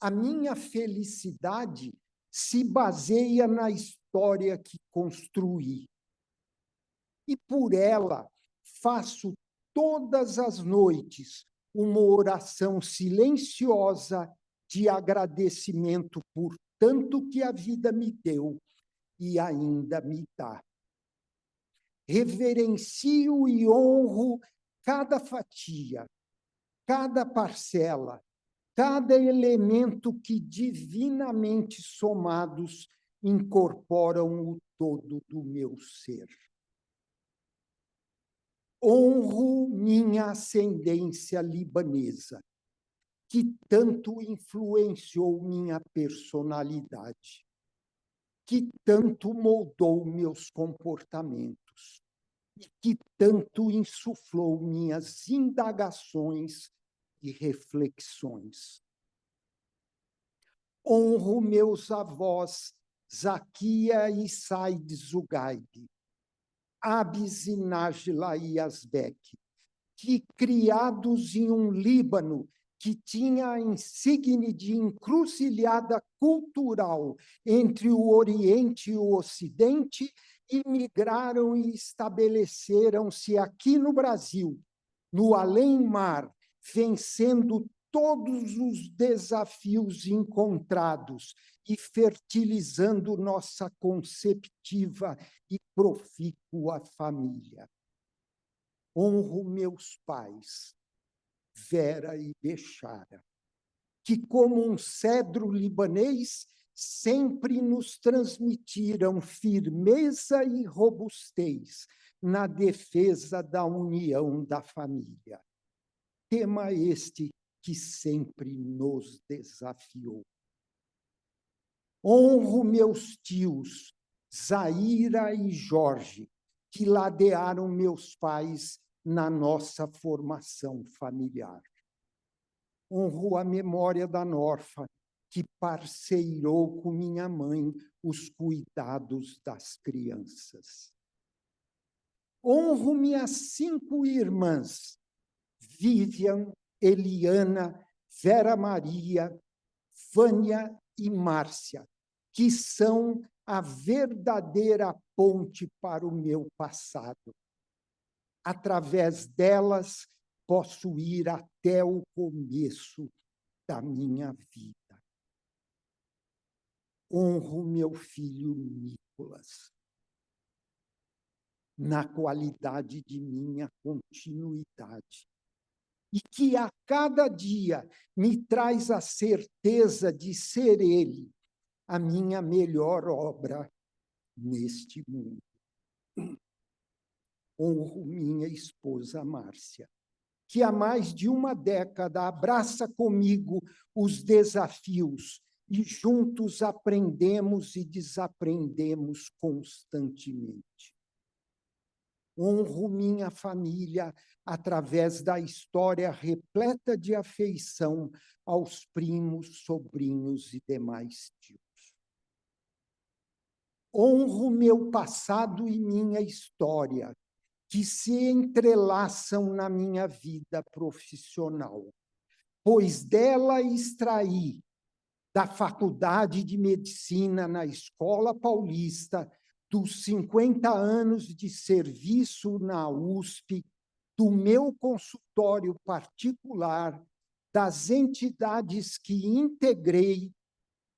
A minha felicidade se baseia na história que construí. E por ela faço todas as noites uma oração silenciosa de agradecimento por tanto que a vida me deu e ainda me dá. Reverencio e honro cada fatia, cada parcela, cada elemento que, divinamente somados, incorporam o todo do meu ser. Honro minha ascendência libanesa, que tanto influenciou minha personalidade, que tanto moldou meus comportamentos e que tanto insuflou minhas indagações e reflexões. Honro meus avós Zakia e Said Zugaib, Abis e Nájila Yazbek, que, criados em um Líbano que tinha a insígne de encruzilhada cultural entre o Oriente e o Ocidente, imigraram e estabeleceram-se aqui no Brasil, no além-mar, vencendo todos os desafios encontrados e fertilizando nossa conceptiva e profícua família. Honro meus pais, Vera e Bechara, que, como um cedro libanês, sempre nos transmitiram firmeza e robustez na defesa da união da família. Tema este que sempre nos desafiou. Honro meus tios, Zaira e Jorge, que ladearam meus pais na nossa formação familiar. Honro a memória da Norfa, que parceirou com minha mãe os cuidados das crianças. Honro minhas 5 irmãs, Vivian, Eliana, Vera Maria, Vânia e Márcia, que são a verdadeira ponte para o meu passado. Através delas, posso ir até o começo da minha vida. Honro meu filho Nicolas, na qualidade de minha continuidade, e que a cada dia me traz a certeza de ser ele a minha melhor obra neste mundo. Honro minha esposa Márcia, que há mais de uma década abraça comigo os desafios e juntos aprendemos e desaprendemos constantemente. Honro minha família através da história repleta de afeição aos primos, sobrinhos e demais tios. Honro meu passado e minha história, que se entrelaçam na minha vida profissional, pois dela extraí, da Faculdade de Medicina na Escola Paulista, dos 50 anos de serviço na USP, do meu consultório particular, das entidades que integrei,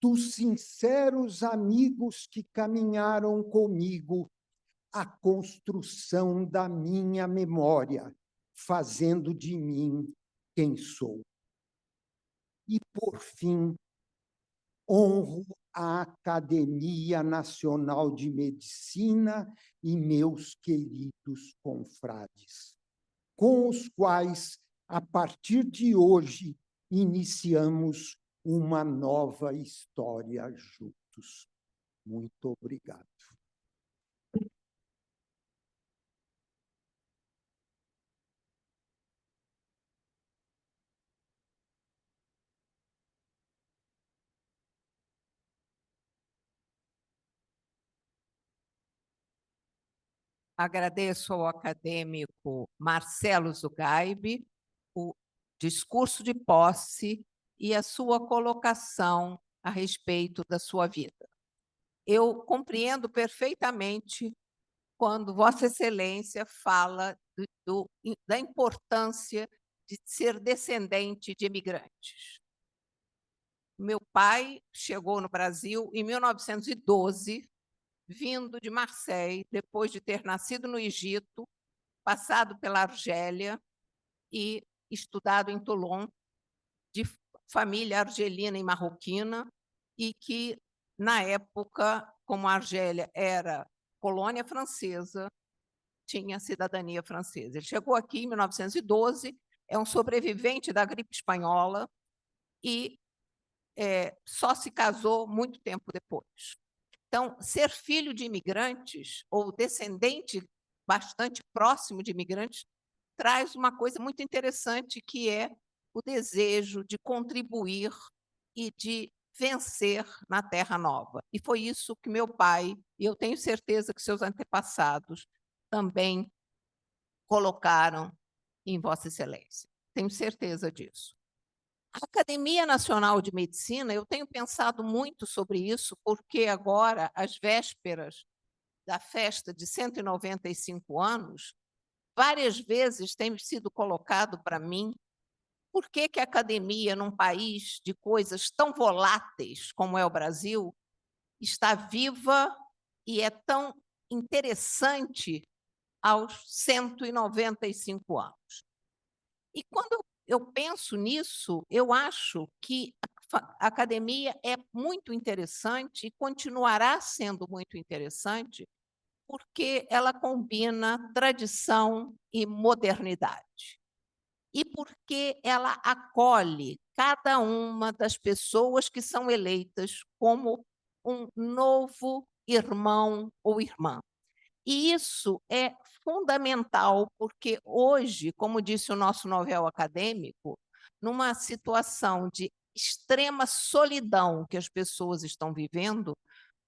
dos sinceros amigos que caminharam comigo, a construção da minha memória, fazendo de mim quem sou. E, por fim, honro a Academia Nacional de Medicina e meus queridos confrades, com os quais, a partir de hoje, iniciamos uma nova história juntos. Muito obrigado. Agradeço ao acadêmico Marcelo Zugaib o discurso de posse e a sua colocação a respeito da sua vida. Eu compreendo perfeitamente quando Vossa Excelência fala da importância de ser descendente de imigrantes. Meu pai chegou no Brasil em 1912, vindo de Marseille, depois de ter nascido no Egito, passado pela Argélia e estudado em Toulon, de família argelina e marroquina, e que, na época, como a Argélia era colônia francesa, tinha cidadania francesa. Ele chegou aqui em 1912, é um sobrevivente da gripe espanhola e só se casou muito tempo depois. Então, ser filho de imigrantes ou descendente bastante próximo de imigrantes traz uma coisa muito interessante, que é o desejo de contribuir e de vencer na Terra Nova. E foi isso que meu pai, e eu tenho certeza que seus antepassados também colocaram em Vossa Excelência. Tenho certeza disso. A Academia Nacional de Medicina, eu tenho pensado muito sobre isso, porque agora, às vésperas da festa de 195 anos, várias vezes tem sido colocado para mim por que a academia, num país de coisas tão voláteis como é o Brasil, está viva e é tão interessante aos 195 anos. E quando eu penso nisso, eu acho que a academia é muito interessante e continuará sendo muito interessante, porque ela combina tradição e modernidade. E porque ela acolhe cada uma das pessoas que são eleitas como um novo irmão ou irmã. E isso é fundamental, porque hoje, como disse o nosso novel acadêmico, numa situação de extrema solidão que as pessoas estão vivendo,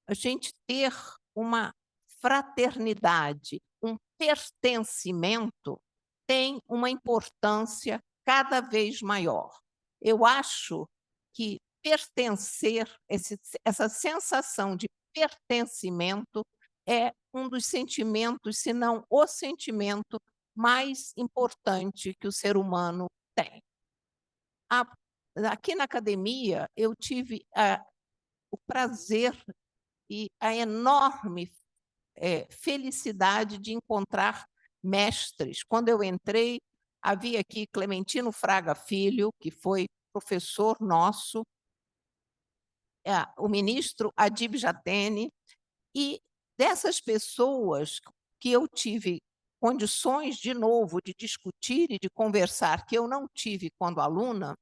a gente ter uma fraternidade, um pertencimento, tem uma importância cada vez maior. Eu acho que pertencer, essa sensação de pertencimento, é um dos sentimentos, se não o sentimento mais importante que o ser humano tem. Aqui na academia, eu tive o prazer e a enorme felicidade de encontrar mestres. Quando eu entrei, havia aqui Clementino Fraga Filho, que foi professor nosso, o ministro Adib Jatene, e dessas pessoas que eu tive condições, de novo, de discutir e de conversar, que eu não tive quando aluna,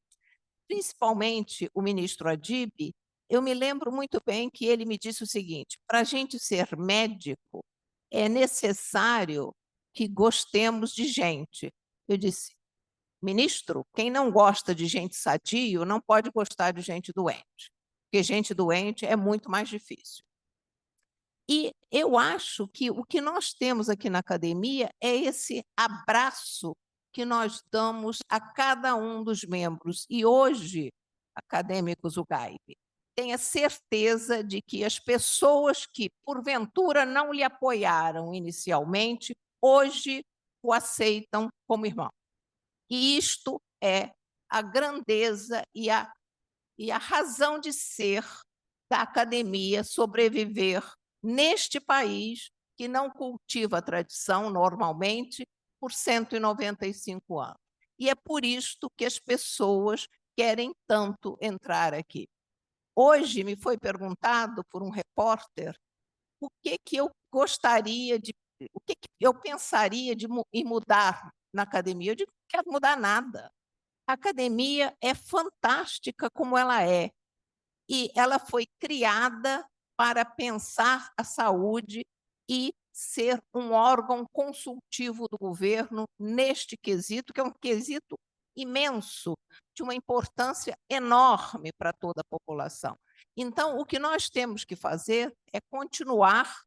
principalmente o ministro Adib, eu me lembro muito bem que ele me disse o seguinte: para a gente ser médico, é necessário que gostemos de gente. Eu disse: ministro, quem não gosta de gente sadio não pode gostar de gente doente, porque gente doente é muito mais difícil. E eu acho que o que nós temos aqui na academia é esse abraço que nós damos a cada um dos membros. E hoje, acadêmico Zugaib, tenha certeza de que as pessoas que, porventura, não lhe apoiaram inicialmente, hoje o aceitam como irmão. E isto é a grandeza e a razão de ser da academia sobreviver neste país que não cultiva a tradição normalmente por 195 anos. E é por isto que as pessoas querem tanto entrar aqui. Hoje me foi perguntado por um repórter o que eu gostaria de, o que eu pensaria em mudar na academia. Eu digo, não quero mudar nada. A academia é fantástica como ela é, e ela foi criada para pensar a saúde e ser um órgão consultivo do governo neste quesito, que é um quesito imenso, de uma importância enorme para toda a população. Então, o que nós temos que fazer é continuar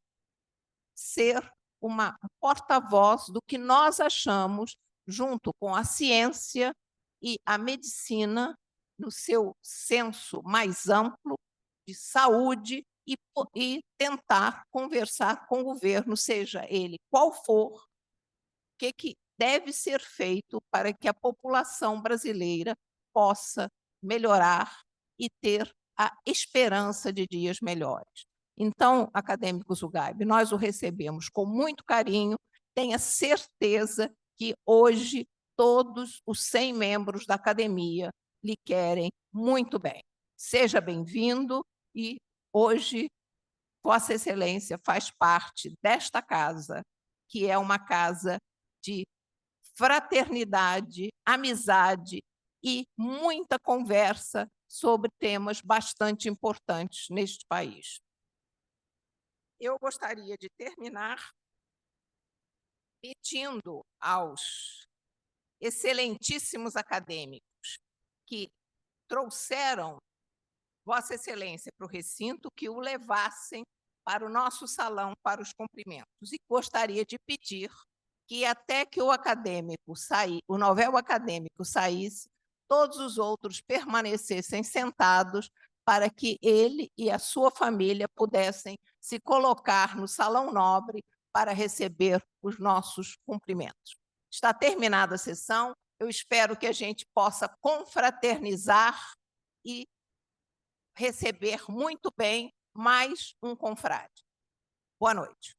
ser uma porta-voz do que nós achamos, junto com a ciência e a medicina, no seu senso mais amplo de saúde, e tentar conversar com o governo, seja ele qual for, o que deve ser feito para que a população brasileira possa melhorar e ter a esperança de dias melhores. Então, acadêmico Zugaib, nós o recebemos com muito carinho, tenha certeza que hoje todos os 100 membros da academia lhe querem muito bem. Seja bem-vindo e hoje Vossa Excelência faz parte desta casa, que é uma casa de fraternidade, amizade e muita conversa sobre temas bastante importantes neste país. Eu gostaria de terminar pedindo aos excelentíssimos acadêmicos que trouxeram Vossa Excelência para o recinto, que o levassem para o nosso salão para os cumprimentos. E gostaria de pedir que, até que o novel acadêmico saísse, todos os outros permanecessem sentados para que ele e a sua família pudessem se colocar no salão nobre para receber os nossos cumprimentos. Está terminada a sessão, eu espero que a gente possa confraternizar e receber muito bem mais um confrade. Boa noite.